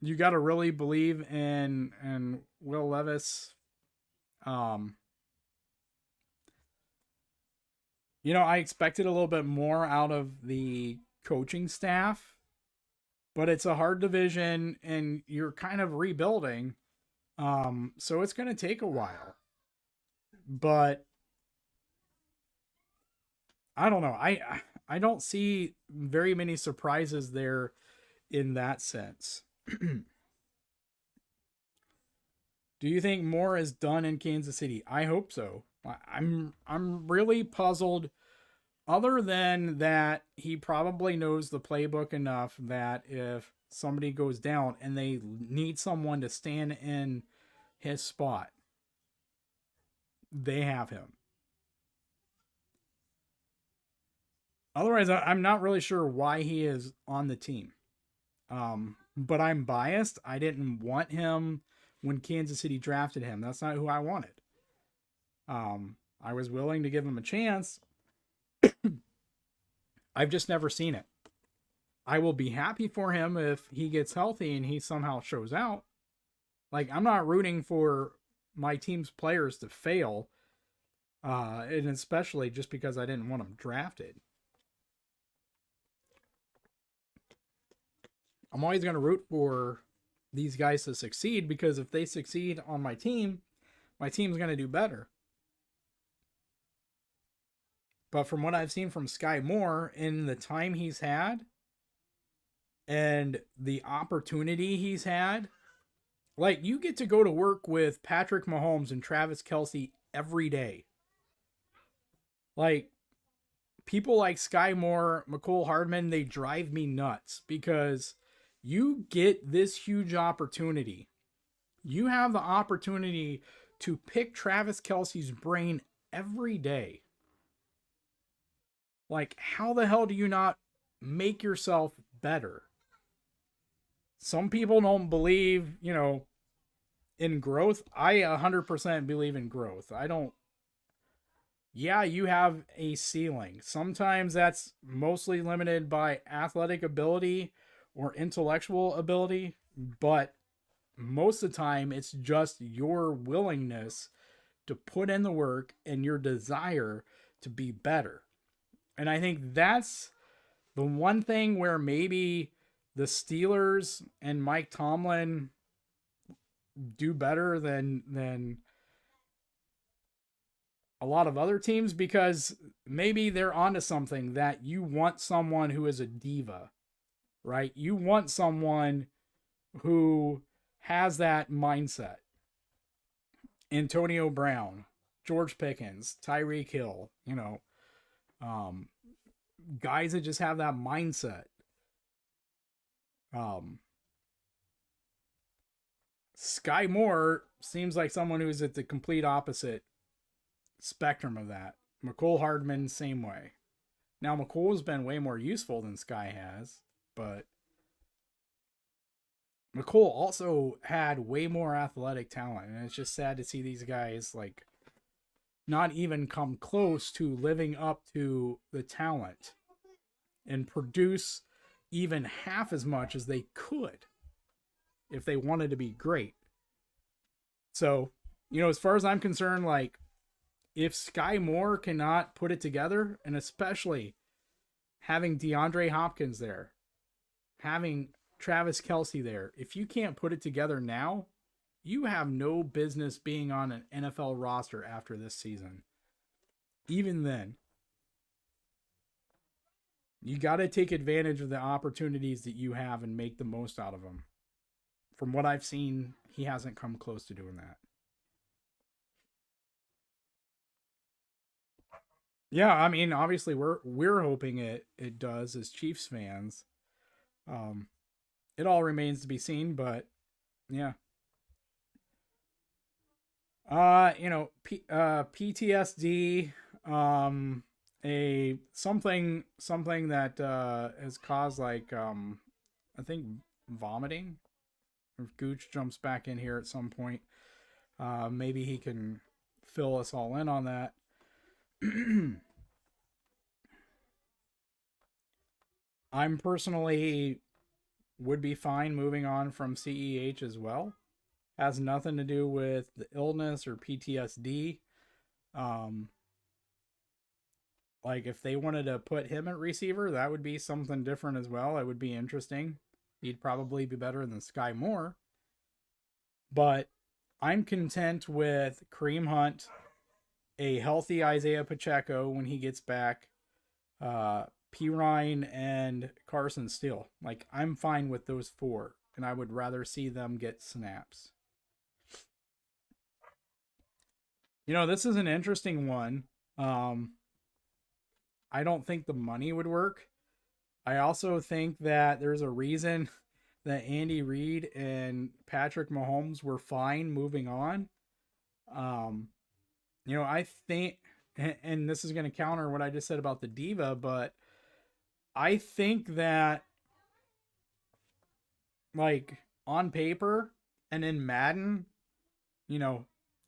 you got to really believe in Will Levis. I expected a little bit more out of the coaching staff, but it's a hard division and you're kind of rebuilding. So it's going to take a while, but I don't know. I don't see very many surprises there in that sense. Do you think more is done in Kansas City? I hope so. I'm really puzzled. Other than that, he probably knows the playbook enough that if somebody goes down and they need someone to stand in his spot, they have him. Otherwise, I'm not really sure why he is on the team. But I'm biased. I didn't want him when Kansas City drafted him. That's not who I wanted. I was willing to give him a chance. I've just never seen it. I will be happy for him if he gets healthy and he somehow shows out. Like, I'm not rooting for my team's players to fail. And especially just because I didn't want him drafted. I'm always going to root for these guys to succeed, because if they succeed on my team's going to do better. But from what I've seen from Sky Moore in the time he's had and the opportunity he's had, like, you get to go to work with Patrick Mahomes and Travis Kelce every day. Like, people like Sky Moore, McCole Hardman, they drive me nuts because you get this huge opportunity. You have the opportunity to pick Travis Kelce's brain every day. Like, how the hell do you not make yourself better? some people don't believe, in growth. I 100% believe in growth. I don't. Yeah, you have a ceiling. Sometimes that's mostly limited by athletic ability or intellectual ability, but most of the time it's just your willingness to put in the work and your desire to be better. And I think that's the one thing where maybe the Steelers and Mike Tomlin do better than a lot of other teams, because maybe they're onto something, that you want someone who is a diva, right? You want someone who has that mindset. Antonio Brown, George Pickens, Tyreek Hill, guys that just have that mindset. Sky Moore seems like someone who's at the complete opposite spectrum of that. McCole Hardman, same way. Now, McCole's been way more useful than Sky has, but McCole also had way more athletic talent, and it's just sad to see these guys like not even come close to living up to the talent and produce even half as much as they could if they wanted to be great. So, as far as I'm concerned, like, if Sky Moore cannot put it together, and especially having DeAndre Hopkins there, having Travis Kelce there, if you can't put it together now, you have no business being on an NFL roster after this season. Even then, you got to take advantage of the opportunities that you have and make the most out of them. From what I've seen, he hasn't come close to doing that. Yeah, I mean, obviously we're hoping it does as Chiefs fans. It all remains to be seen, but yeah. PTSD, something that has caused, like, I think vomiting. If Gooch jumps back in here at some point, maybe he can fill us all in on that. I'm personally would be fine moving on from CEH as well. Has nothing to do with the illness or PTSD. Like, if they wanted to put him at receiver, that would be something different as well. It would be interesting. He'd probably be better than Sky Moore. But I'm content with Kareem Hunt, a healthy Isaiah Pacheco when he gets back, P. Ryan, and Carson Steele. Like, I'm fine with those four, and I would rather see them get snaps. This is an interesting one. I don't think the money would work. I also think that there's a reason that Andy Reid and Patrick Mahomes were fine moving on. I think, and this is going to counter what I just said about the diva, but I think that, like, on paper and in Madden,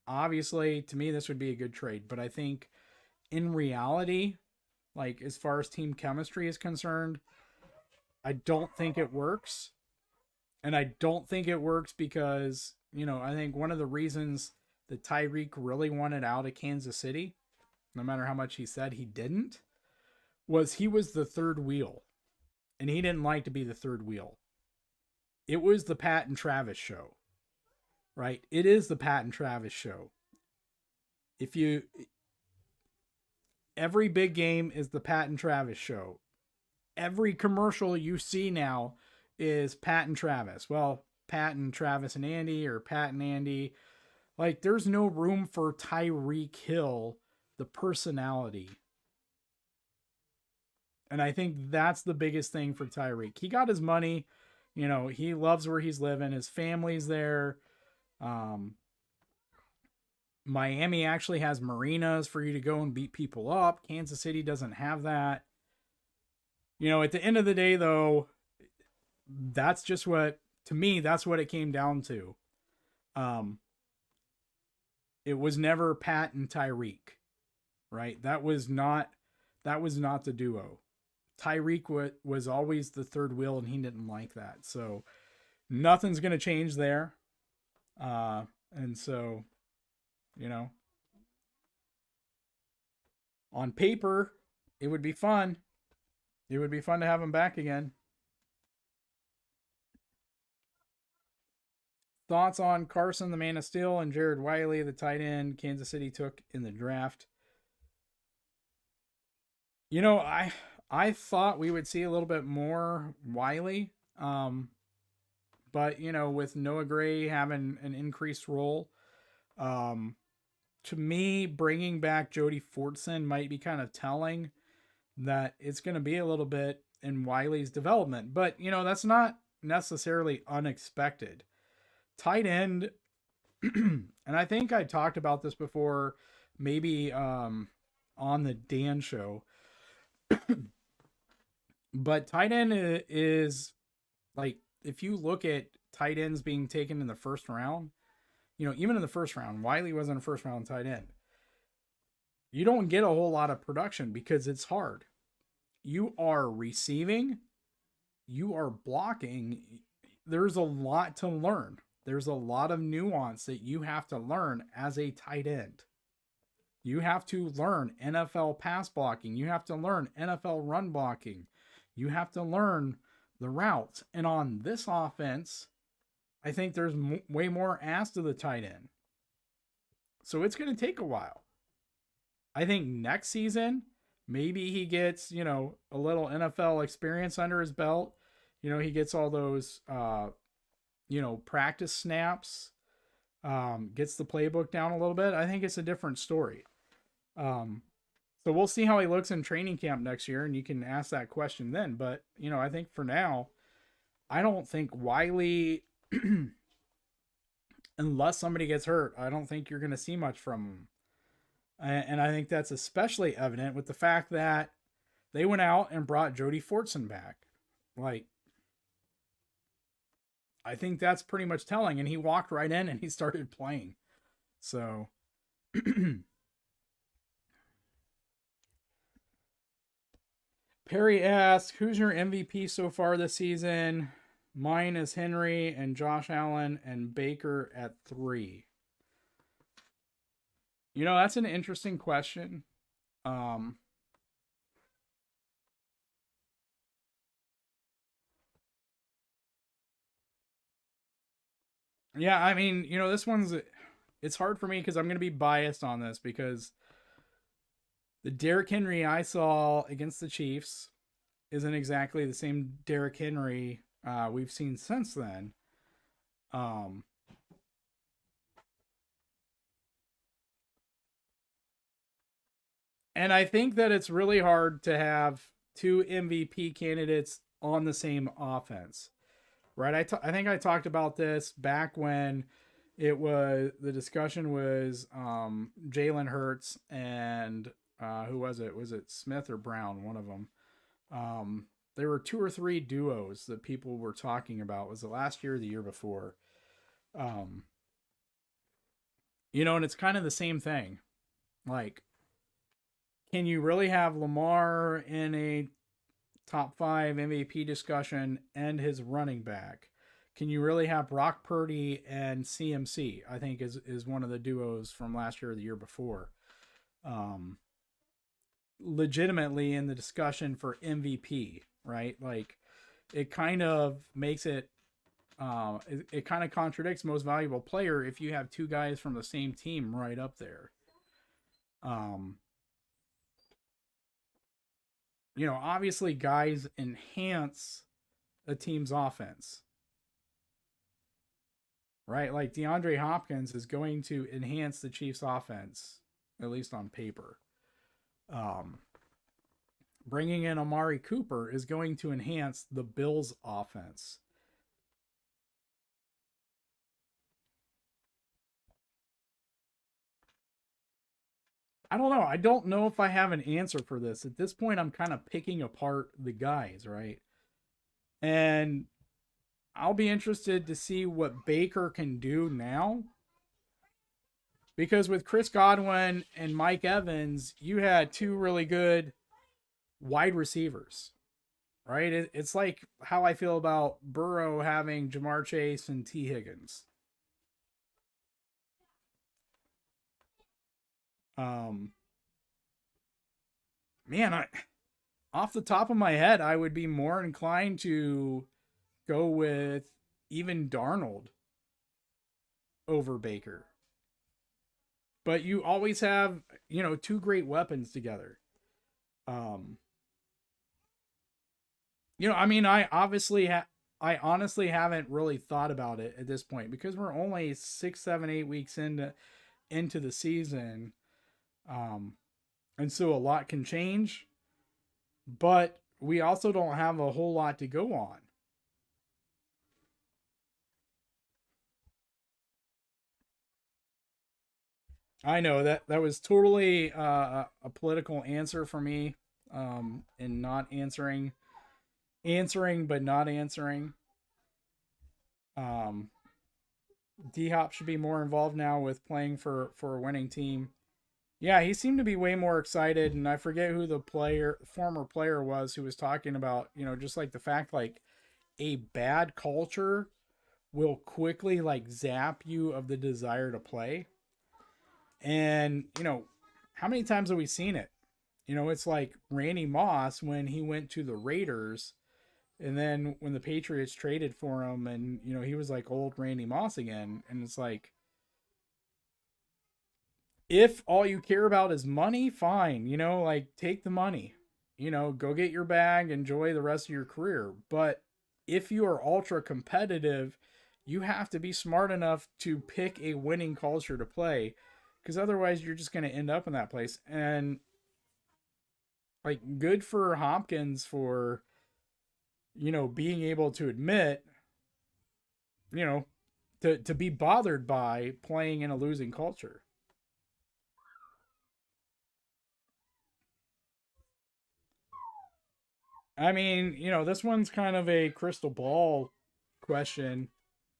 obviously to me this would be a good trade, but I think in reality, like, as far as team chemistry is concerned, I don't think it works. And I don't think it works because, I think one of the reasons that Tyreek really wanted out of Kansas City, no matter how much he said he didn't, was he was the third wheel. And he didn't like to be the third wheel. It was the Pat and Travis show. Right? It is the Pat and Travis show. Every big game is the Pat and Travis show. Every commercial you see now is Pat and Travis. Well, Pat and Travis and Andy, or Pat and Andy. Like, there's no room for Tyreek Hill, the personality. And I think that's the biggest thing for Tyreek. He got his money. He loves where he's living. His family's there. Miami actually has marinas for you to go and beat people up. Kansas City doesn't have that. At the end of the day, though, that's just what To me, that's what it came down to. It was never Pat and Tyreek, right? That was not the duo. Tyreek was always the third wheel, and he didn't like that. So nothing's going to change there. And so, on paper, it would be fun. It would be fun to have him back again. Thoughts on Carson, the Man of Steel, and Jared Wiley, the tight end Kansas City took in the draft? I thought we would see a little bit more Wiley. But, with Noah Gray having an increased role, to me, bringing back Jody Fortson might be kind of telling that it's going to be a little bit in Wiley's development. But, that's not necessarily unexpected. Tight end, and I think I talked about this before, maybe on the Dan show. But tight end is like, if you look at tight ends being taken in the first round, even in the first round, Wiley wasn't a first round tight end. You don't get a whole lot of production because it's hard. You are receiving, you are blocking. There's a lot to learn. There's a lot of nuance that you have to learn as a tight end. You have to learn NFL pass blocking. You have to learn NFL run blocking. You have to learn the routes. And on this offense, I think there's way more asked of the tight end. So it's going to take a while. I think next season, maybe he gets, a little NFL experience under his belt. He gets all those, practice snaps, gets the playbook down a little bit. I think it's a different story. So we'll see how he looks in training camp next year, and you can ask that question then. But, I think for now, I don't think Wiley, unless somebody gets hurt, I don't think you're going to see much from him. And I think that's especially evident with the fact that they went out and brought Jody Fortson back. I think that's pretty much telling. And he walked right in and he started playing. So Perry asks, who's your MVP so far this season? Mine is Henry and Josh Allen and Baker at 3. That's an interesting question. Yeah, I mean, this it's hard for me because I'm going to be biased on this because the Derrick Henry I saw against the Chiefs isn't exactly the same Derrick Henry we've seen since then. And I think that it's really hard to have 2 MVP candidates on the same offense, right? I think I talked about this back when the discussion was Jalen Hurts and who was it? Was it Smith or Brown? One of them. There were 2 or 3 duos that people were talking about. Was it last year or the year before? And it's kind of the same thing. Can you really have Lamar in a top 5 MVP discussion and his running back? Can you really have Brock Purdy and CMC? I think is one of the duos from last year or the year before. Legitimately in the discussion for MVP, right? It kind of makes it, it kind of contradicts most valuable player if you have 2 guys from the same team right up there. Obviously guys enhance a team's offense, right? Like DeAndre Hopkins is going to enhance the Chiefs offense, at least on paper. Bringing in Amari Cooper is going to enhance the Bills offense. I don't know. I don't know if I have an answer for this. At this point, I'm kind of picking apart the guys, right? And I'll be interested to see what Baker can do now. Because with Chris Godwin and Mike Evans, you had two really good wide receivers, right? It's like how I feel about Burrow having Jamar Chase and T. Higgins. Man, off the top of my head, I would be more inclined to go with even Darnold over Baker. But you always have, two great weapons together. I honestly haven't really thought about it at this point because we're only 6, 7, 8 weeks into the season. And so a lot can change, but we also don't have a whole lot to go on. I know that was totally a political answer for me, in not answering but not answering. DHop should be more involved now with playing for a winning team. Yeah, he seemed to be way more excited, and I forget who the former player was who was talking about, just like the fact like a bad culture will quickly like zap you of the desire to play. And, how many times have we seen it? It's like Randy Moss when he went to the Raiders, and then when the Patriots traded for him, and, he was like old Randy Moss again. And it's like, if all you care about is money, fine, like take the money, go get your bag, enjoy the rest of your career. But if you are ultra competitive, you have to be smart enough to pick a winning culture to play, because otherwise you're just going to end up in that place. And like, good for Hopkins for, being able to admit, to be bothered by playing in a losing culture. I mean, this one's kind of a crystal ball question,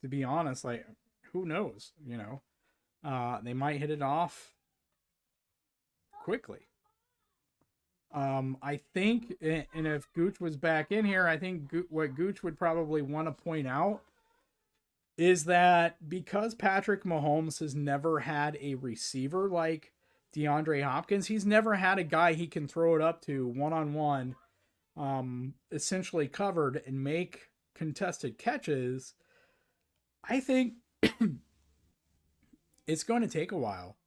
to be honest. Like, who knows, they might hit it off quickly. I think, and if Gooch was back in here, I think what Gooch would probably want to point out is that because Patrick Mahomes has never had a receiver like DeAndre Hopkins, he's never had a guy he can throw it up to one-on-one, essentially covered and make contested catches. I think it's going to take a while.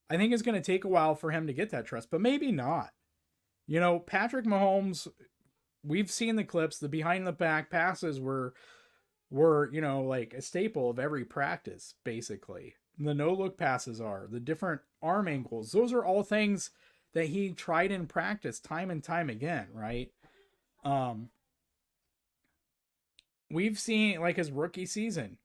I think it's going to take a while for him to get that trust, but maybe not. Patrick Mahomes, we've seen the clips, the behind the back passes were, like a staple of every practice, basically. The no look passes are, the different arm angles. Those are all things that he tried in practice time and time again, right? We've seen like his rookie season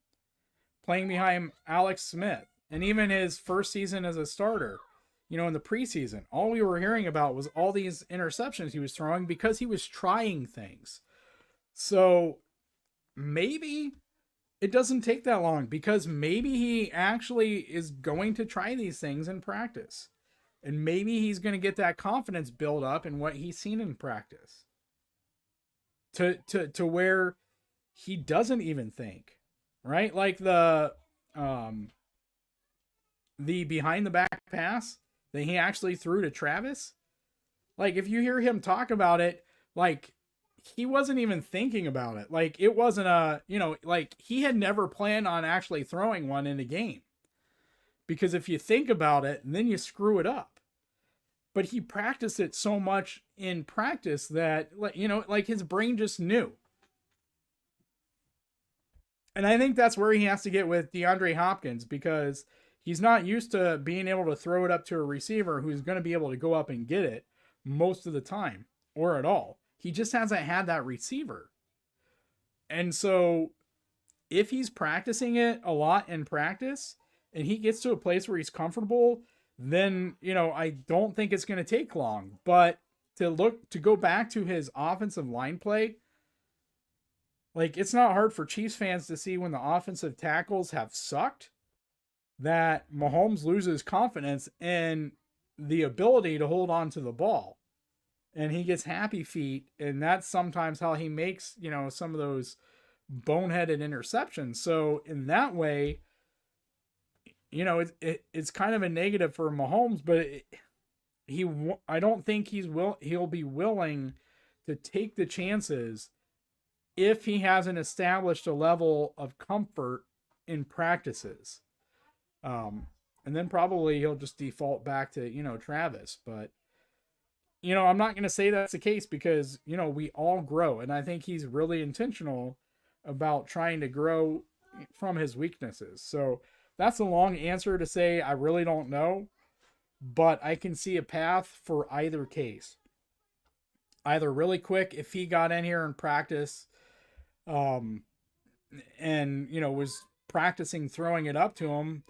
playing behind Alex Smith, and even his first season as a starter, in the preseason, all we were hearing about was all these interceptions he was throwing because he was trying things. So maybe it doesn't take that long, because maybe he actually is going to try these things in practice. And maybe he's going to get that confidence build up in what he's seen in practice. To where he doesn't even think, right? Like the behind the back pass that he actually threw to Travis. Like, if you hear him talk about it, like, he wasn't even thinking about it. Like, it wasn't like he had never planned on actually throwing one in a game. Because if you think about it, then you screw it up. But he practiced it so much in practice that, like his brain just knew. And I think that's where he has to get with DeAndre Hopkins, because he's not used to being able to throw it up to a receiver who's going to be able to go up and get it most of the time or at all. He just hasn't had that receiver. And so if he's practicing it a lot in practice and he gets to a place where he's comfortable, then, I don't think it's going to take long. But to go back to his offensive line play, like, it's not hard for Chiefs fans to see when the offensive tackles have sucked that Mahomes loses confidence in the ability to hold on to the ball. And he gets happy feet, and that's sometimes how he makes, some of those boneheaded interceptions. So in that way, it's kind of a negative for Mahomes, but I don't think he'll be willing to take the chances if he hasn't established a level of comfort in practices. And then probably he'll just default back to, Travis. But, I'm not going to say that's the case because, we all grow. And I think he's really intentional about trying to grow from his weaknesses. So that's a long answer to say I really don't know. But I can see a path for either case. Either really quick if he got in here and practice and, was practicing throwing it up to him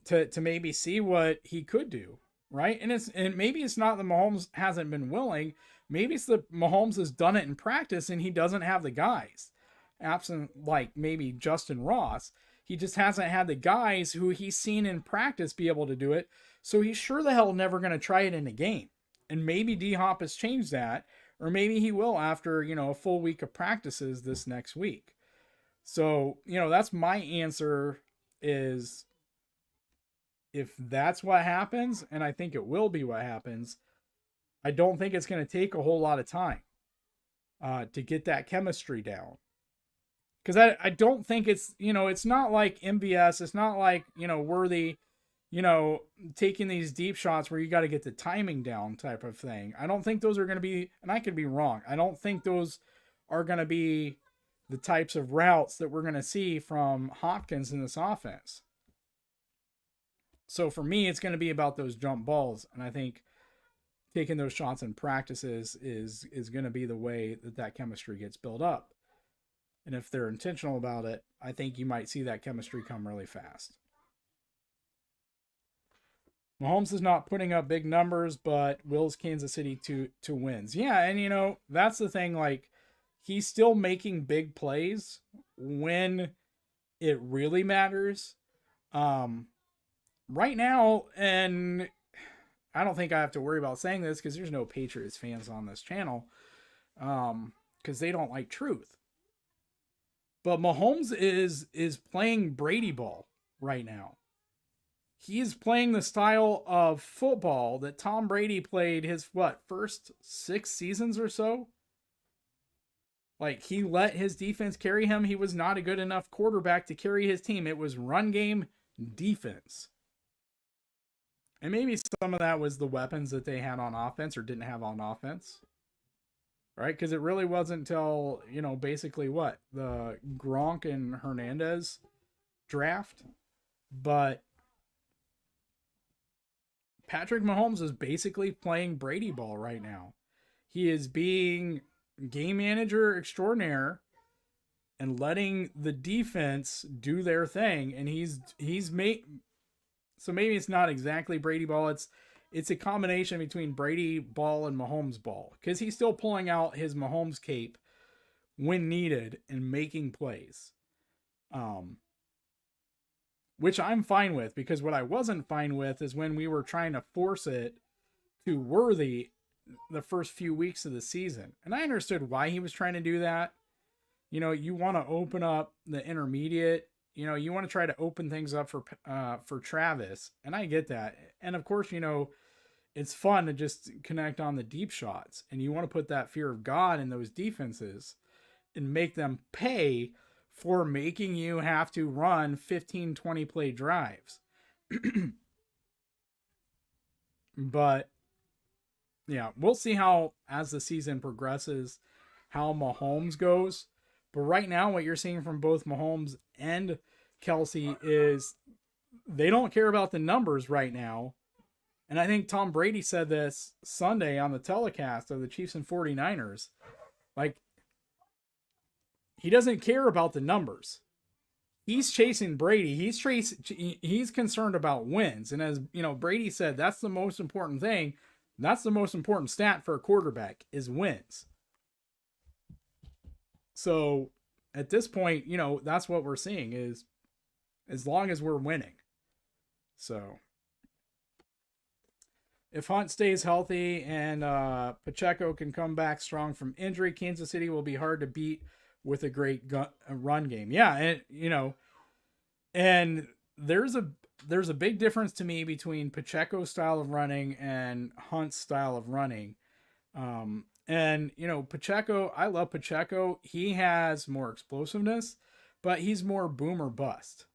to maybe see what he could do, right? And maybe it's not that Mahomes hasn't been willing. Maybe it's that Mahomes has done it in practice and he doesn't have the guys. Absent like maybe Justin Ross, he just hasn't had the guys who he's seen in practice be able to do it. So he's sure the hell never going to try it in a game. And maybe DHop has changed that, or maybe he will after, a full week of practices this next week. So, that's my answer is if that's what happens, and I think it will be what happens, I don't think it's going to take a whole lot of time to get that chemistry down. Because I don't think it's, it's not like MVS. It's not like, Worthy, taking these deep shots where you got to get the timing down type of thing. I don't think those are going to be, and I could be wrong, I don't think those are going to be the types of routes that we're going to see from Hopkins in this offense. So for me, it's going to be about those jump balls. And I think taking those shots in practices is going to be the way that chemistry gets built up. And if they're intentional about it, I think you might see that chemistry come really fast. Mahomes is not putting up big numbers, but wills Kansas City to wins. Yeah, and that's the thing. Like, he's still making big plays when it really matters. Right now, and I don't think I have to worry about saying this because there's no Patriots fans on this channel, because they don't like truth. But Mahomes is playing Brady ball right now. He is playing the style of football that Tom Brady played his, first 6 seasons or so? Like, he let his defense carry him. He was not a good enough quarterback to carry his team. It was run game, defense. And maybe some of that was the weapons that they had on offense or didn't have on offense. Right? Because it really wasn't until, basically the Gronk and Hernandez draft. But Patrick Mahomes is basically playing Brady ball right now. He is being game manager extraordinaire and letting the defense do their thing. And he's made, so maybe it's not exactly Brady ball. It's a combination between Brady ball and Mahomes ball, because he's still pulling out his Mahomes cape when needed and making plays. Which I'm fine with, because what I wasn't fine with is when we were trying to force it to Worthy the first few weeks of the season. And I understood why he was trying to do that. You want to open up the intermediate. You want to try to open things up for Travis. And I get that. And of course, it's fun to just connect on the deep shots. And you want to put that fear of God in those defenses and make them pay for making you have to run 15, 20 play drives. But yeah, we'll see how, as the season progresses, how Mahomes goes. But right now, what you're seeing from both Mahomes and Kelsey is they don't care about the numbers right now. And I think Tom Brady said this Sunday on the telecast of the Chiefs and 49ers. Like, he doesn't care about the numbers. He's chasing Brady. He's concerned about wins. And as Brady said, that's the most important thing. That's the most important stat for a quarterback is wins. So at this point, that's what we're seeing is as long as we're winning. So if Hunt stays healthy and Pacheco can come back strong from injury, Kansas City will be hard to beat with a great run game. Yeah, and and there's a big difference to me between Pacheco's style of running and Hunt's style of running. And Pacheco, I love Pacheco. He has more explosiveness, but he's more boom or bust.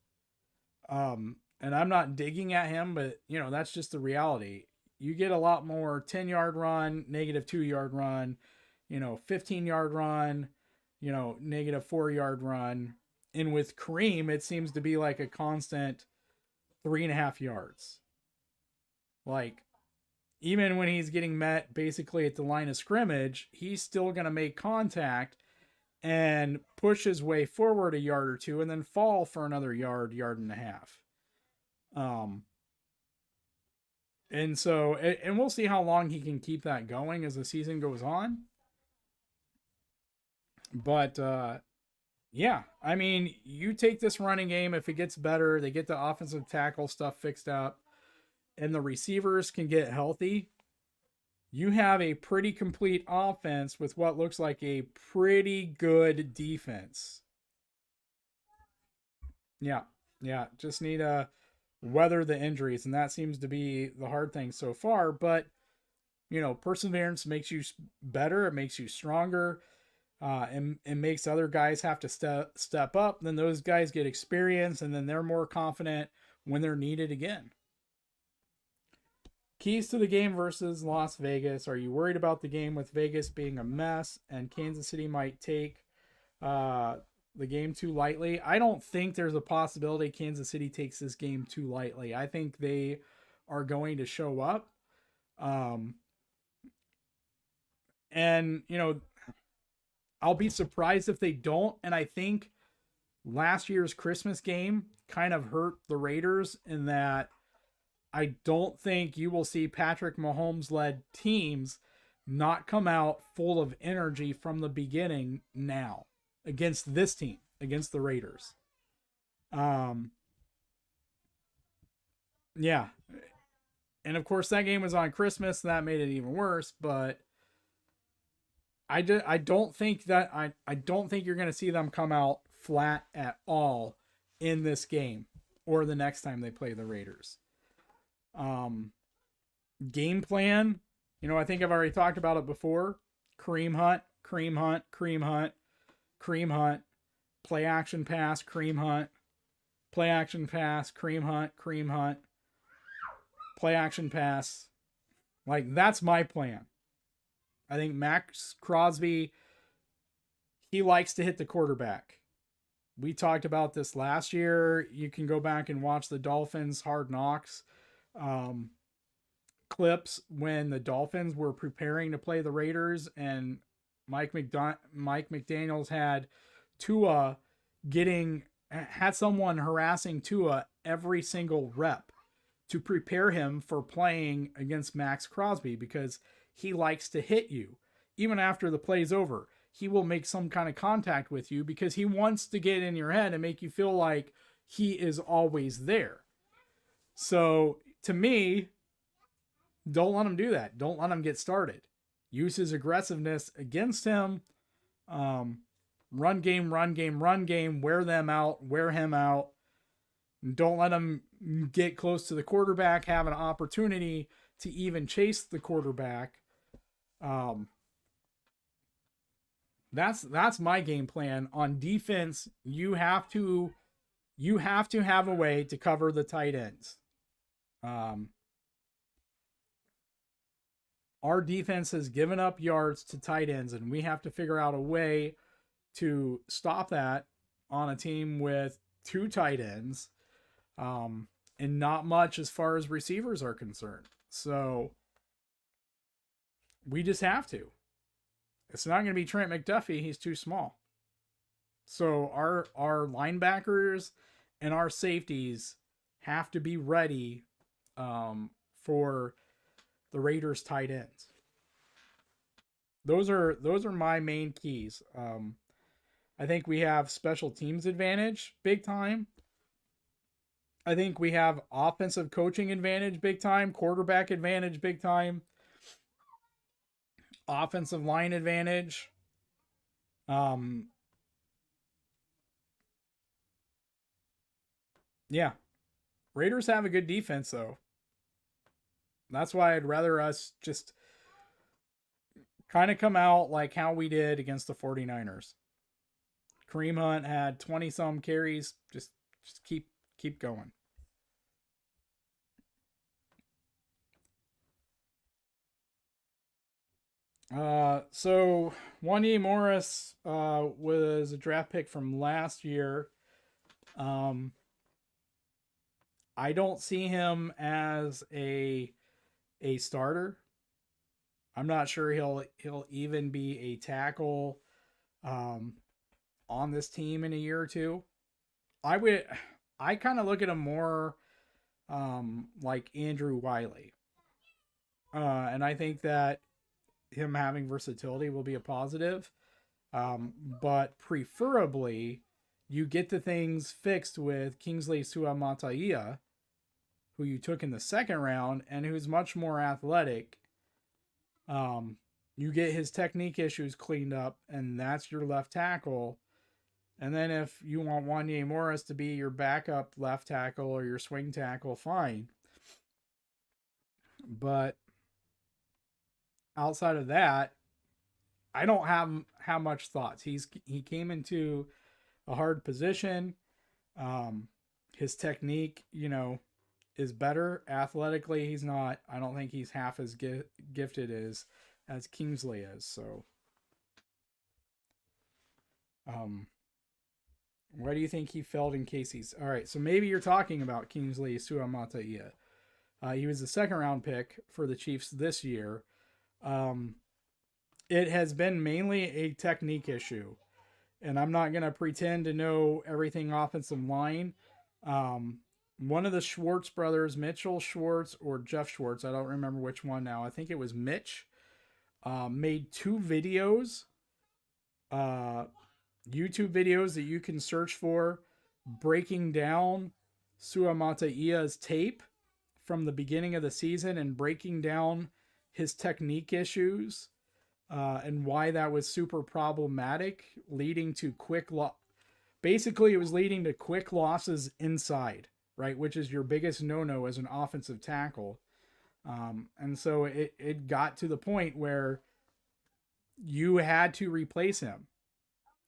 And I'm not digging at him, but that's just the reality. You get a lot more 10-yard run, negative 2-yard run, 15-yard run, negative 4-yard run. And with Kareem, it seems to be like a constant 3.5 yards. Like, even when he's getting met basically at the line of scrimmage, he's still going to make contact and push his way forward a yard or two and then fall for another yard and a half. And so, and we'll see how long he can keep that going as the season goes on. But, yeah, I mean, you take this running game, if it gets better, they get the offensive tackle stuff fixed up, and the receivers can get healthy, you have a pretty complete offense with what looks like a pretty good defense. Yeah, just need to weather the injuries, and that seems to be the hard thing so far. But, perseverance makes you better, it makes you stronger. And makes other guys have to step up. Then those guys get experience, and then they're more confident when they're needed again. Keys to the game versus Las Vegas. Are you worried about the game with Vegas being a mess and Kansas City might take the game too lightly? I don't think there's a possibility Kansas City takes this game too lightly. I think they are going to show up. And, I'll be surprised if they don't. And I think last year's Christmas game kind of hurt the Raiders in that I don't think you will see Patrick Mahomes-led teams not come out full of energy from the beginning now against this team, against the Raiders. Yeah. And of course that game was on Christmas. That made it even worse, but I don't think you're going to see them come out flat at all in this game or the next time they play the Raiders. Game plan, I think I've already talked about it before. Kareem Hunt, play action pass, Kareem Hunt, play action pass, Kareem Hunt, play action pass. Like, that's my plan. I think Max Crosby, he likes to hit the quarterback. We talked about this last year. You can go back and watch the Dolphins Hard Knocks clips when the Dolphins were preparing to play the Raiders, and Mike McDaniels had Tua had someone harassing Tua every single rep to prepare him for playing against Max Crosby, because he likes to hit you. Even after the play's over, he will make some kind of contact with you because he wants to get in your head and make you feel like he is always there. So, to me, don't let him do that. Don't let him get started. Use his aggressiveness against him. Run game. Wear him out. And don't let him get close to the quarterback, have an opportunity to even chase the quarterback. That's my game plan. On defense, you have to have a way to cover the tight ends. Our defense has given up yards to tight ends, and we have to figure out a way to stop that on a team with 2 tight ends, and not much as far as receivers are concerned. So we just have to. It's not going to be Trent McDuffie. He's too small. So our linebackers and our safeties have to be ready for the Raiders tight ends. Those are my main keys. I think we have special teams advantage big time. I think we have offensive coaching advantage big time, quarterback advantage big time, offensive line advantage. Um, yeah, Raiders have a good defense though. That's why I'd rather us just kind of come out like how we did against the 49ers. Kareem Hunt had 20 some carries. Just keep going. So Wanye Morris was a draft pick from last year. I don't see him as a starter. I'm not sure he'll even be a tackle on this team in a year or two. I kind of look at him more like Andrew Wiley. And I think that him having versatility will be a positive. But preferably, you get the things fixed with Kingsley Suamataia, who you took in the second round, and who's much more athletic. You get his technique issues cleaned up, and that's your left tackle. And then if you want Wanye Morris to be your backup left tackle or your swing tackle, fine. But outside of that, I don't have much thoughts. He came into a hard position. His technique, is better. Athletically, he's not. I don't think he's half as gifted as Kingsley is. So, why do you think he failed in Casey's? All right, so maybe you're talking about Kingsley Suamataia. He was the second round pick for the Chiefs this year. It has been mainly a technique issue, and I'm not going to pretend to know everything offensive line. One of the Schwartz brothers, Mitchell Schwartz or Jeff Schwartz, I don't remember which one now. I think it was Mitch, made 2 videos, YouTube videos that you can search for, breaking down Suamataia's tape from the beginning of the season and breaking down his technique issues and why that was super problematic, leading to basically it was leading to quick losses inside, right, which is your biggest no-no as an offensive tackle. And so it got to the point where you had to replace him.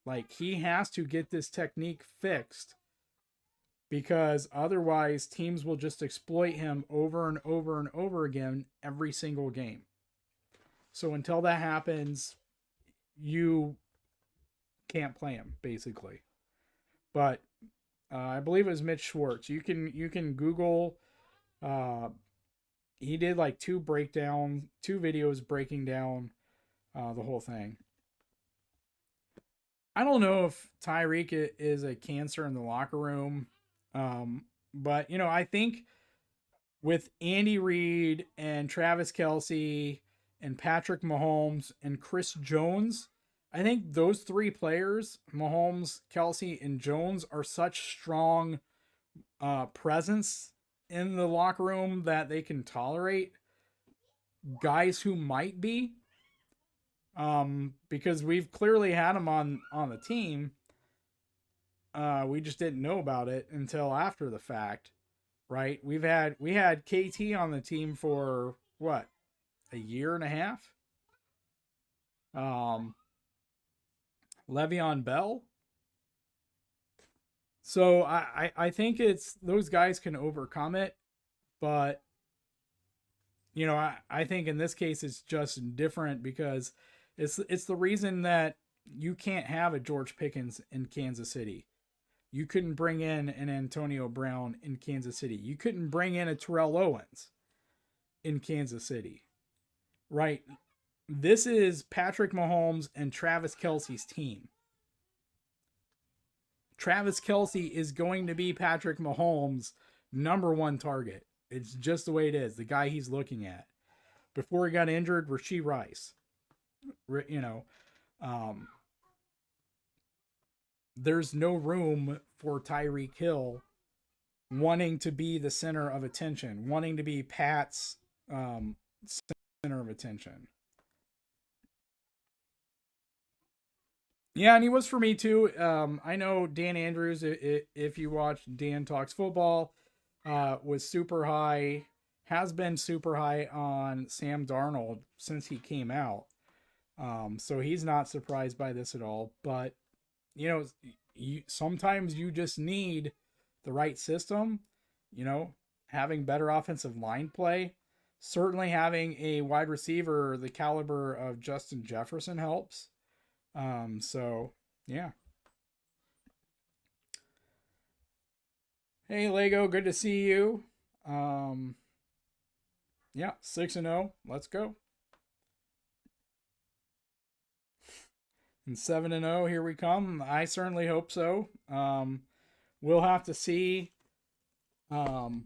Like, he has to get this technique fixed, because otherwise teams will just exploit him over and over and over again every single game. So until that happens, you can't play him, basically. But I believe it was Mitch Schwartz. You can Google. He did like 2 videos breaking down the whole thing. I don't know if Tyreek is a cancer in the locker room, but I think with Andy Reid and Travis Kelce and Patrick Mahomes and Chris Jones, I think those 3 players, Mahomes, Kelce, and Jones, are such strong presence in the locker room that they can tolerate guys who might be. Because we've clearly had them on the team. We just didn't know about it until after the fact, right? We had KT on the team for what, a year and a half? Le'Veon Bell. So I think it's those guys can overcome it, but I think in this case it's just different because it's the reason that you can't have a George Pickens in Kansas City. You couldn't bring in an Antonio Brown in Kansas City. You couldn't bring in a Terrell Owens in Kansas City, right? This is Patrick Mahomes and Travis Kelce's team. Travis Kelce is going to be Patrick Mahomes' number 1 target. It's just the way it is. The guy he's looking at. Before he got injured, Rashee Rice. there's no room for Tyreek Hill wanting to be the center of attention, wanting to be Pat's center of attention. Yeah, and he was for me too. I know Dan Andrews, if you watch Dan Talks Football, was super high, has been super high on Sam Darnold since he came out. So he's not surprised by this at all. But, sometimes you just need the right system, having better offensive line play. Certainly having a wide receiver the caliber of Justin Jefferson helps. So yeah. Hey Lego, good to see you. Yeah, 6-0. Let's go. And 7-0, here we come. I certainly hope so. We'll have to see how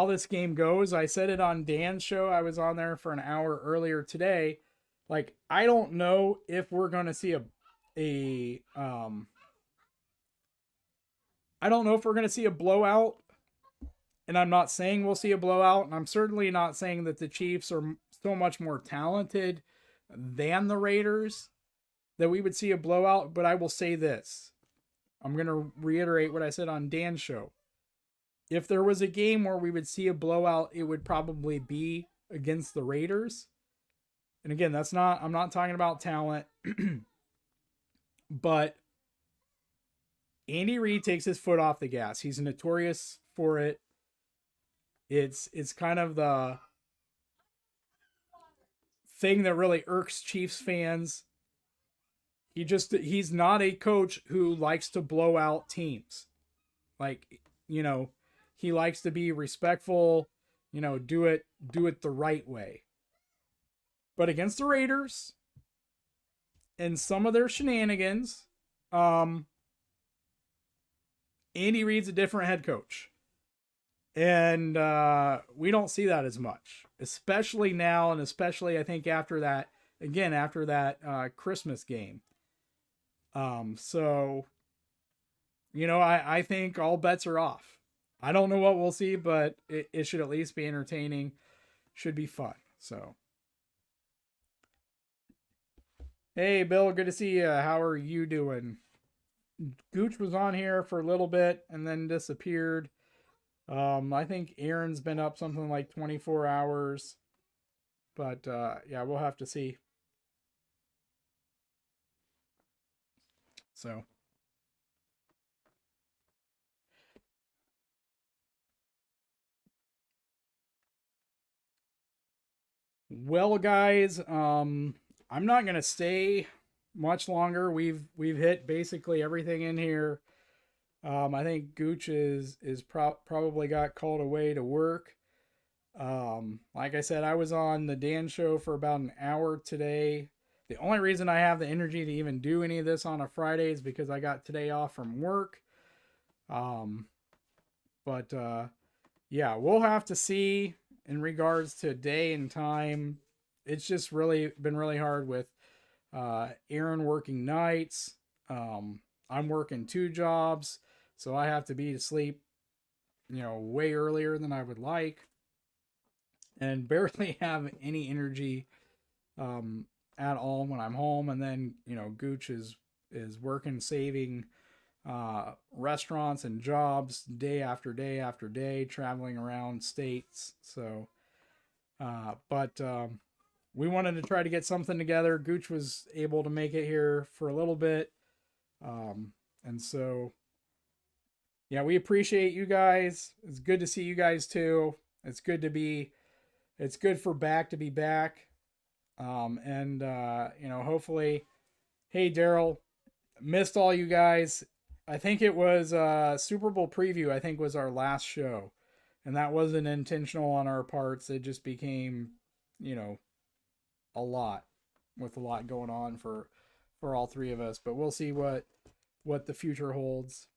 this game goes. I said it on Dan's show. I was on there for an hour earlier today. Like, I don't know if we're going to see I don't know if we're going to see a blowout. And I'm not saying we'll see a blowout. And I'm certainly not saying that the Chiefs are so much more talented than the Raiders that we would see a blowout. But I will say this. I'm going to reiterate what I said on Dan's show. If there was a game where we would see a blowout, it would probably be against the Raiders. And again, I'm not talking about talent, but Andy Reid takes his foot off the gas. He's notorious for it. It's kind of the thing that really irks Chiefs fans. He's not a coach who likes to blow out teams. Like, he likes to be respectful, do it the right way. But against the Raiders and some of their shenanigans, Andy Reid's a different head coach. And we don't see that as much, especially now, and especially I think after that Christmas game. So, I think all bets are off. I don't know what we'll see, but it should at least be entertaining. Should be fun. So. Hey, Bill, good to see you. How are you doing? Gooch was on here for a little bit and then disappeared. I think Aaron's been up something like 24 hours. But, yeah, we'll have to see. So. Well, guys, I'm not going to stay much longer. We've hit basically everything in here. I think Gooch is probably got called away to work. Like I said, I was on the Dan show for about an hour today. The only reason I have the energy to even do any of this on a Friday is because I got today off from work. But yeah, we'll have to see in regards to day and time. It's just really been really hard with Aaron working nights. I'm working 2 jobs, so I have to be to sleep, way earlier than I would like, and barely have any energy at all when I'm home. And then Gooch is working, saving restaurants and jobs day after day after day, traveling around states. So, but we wanted to try to get something together. Gooch was able to make it here for a little bit. And so, yeah, we appreciate you guys. It's good to see you guys too. It's good for BAK to be back. And hopefully, hey, Daryl, missed all you guys. I think it was Super Bowl preview, I think was our last show. And that wasn't intentional on our parts. It just became, a lot going on for all 3 of us. But we'll see what the future holds.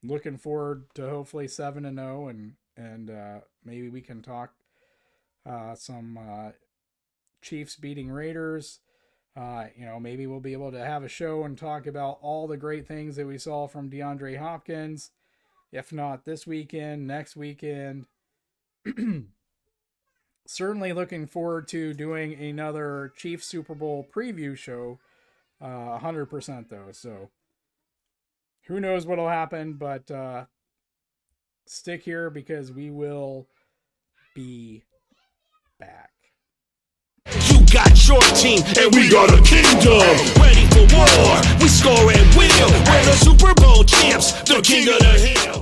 Looking forward to hopefully 7-0 and maybe we can talk some Chiefs beating Raiders. Maybe we'll be able to have a show and talk about all the great things that we saw from DeAndre Hopkins. If not this weekend, next weekend. Certainly looking forward to doing another Chiefs Super Bowl preview show. 100% though. So who knows what'll happen, but stick here because we will be back. You got your team, and we got a kingdom. Ready for war, we score and win. We're the Super Bowl champs, the king of the hill.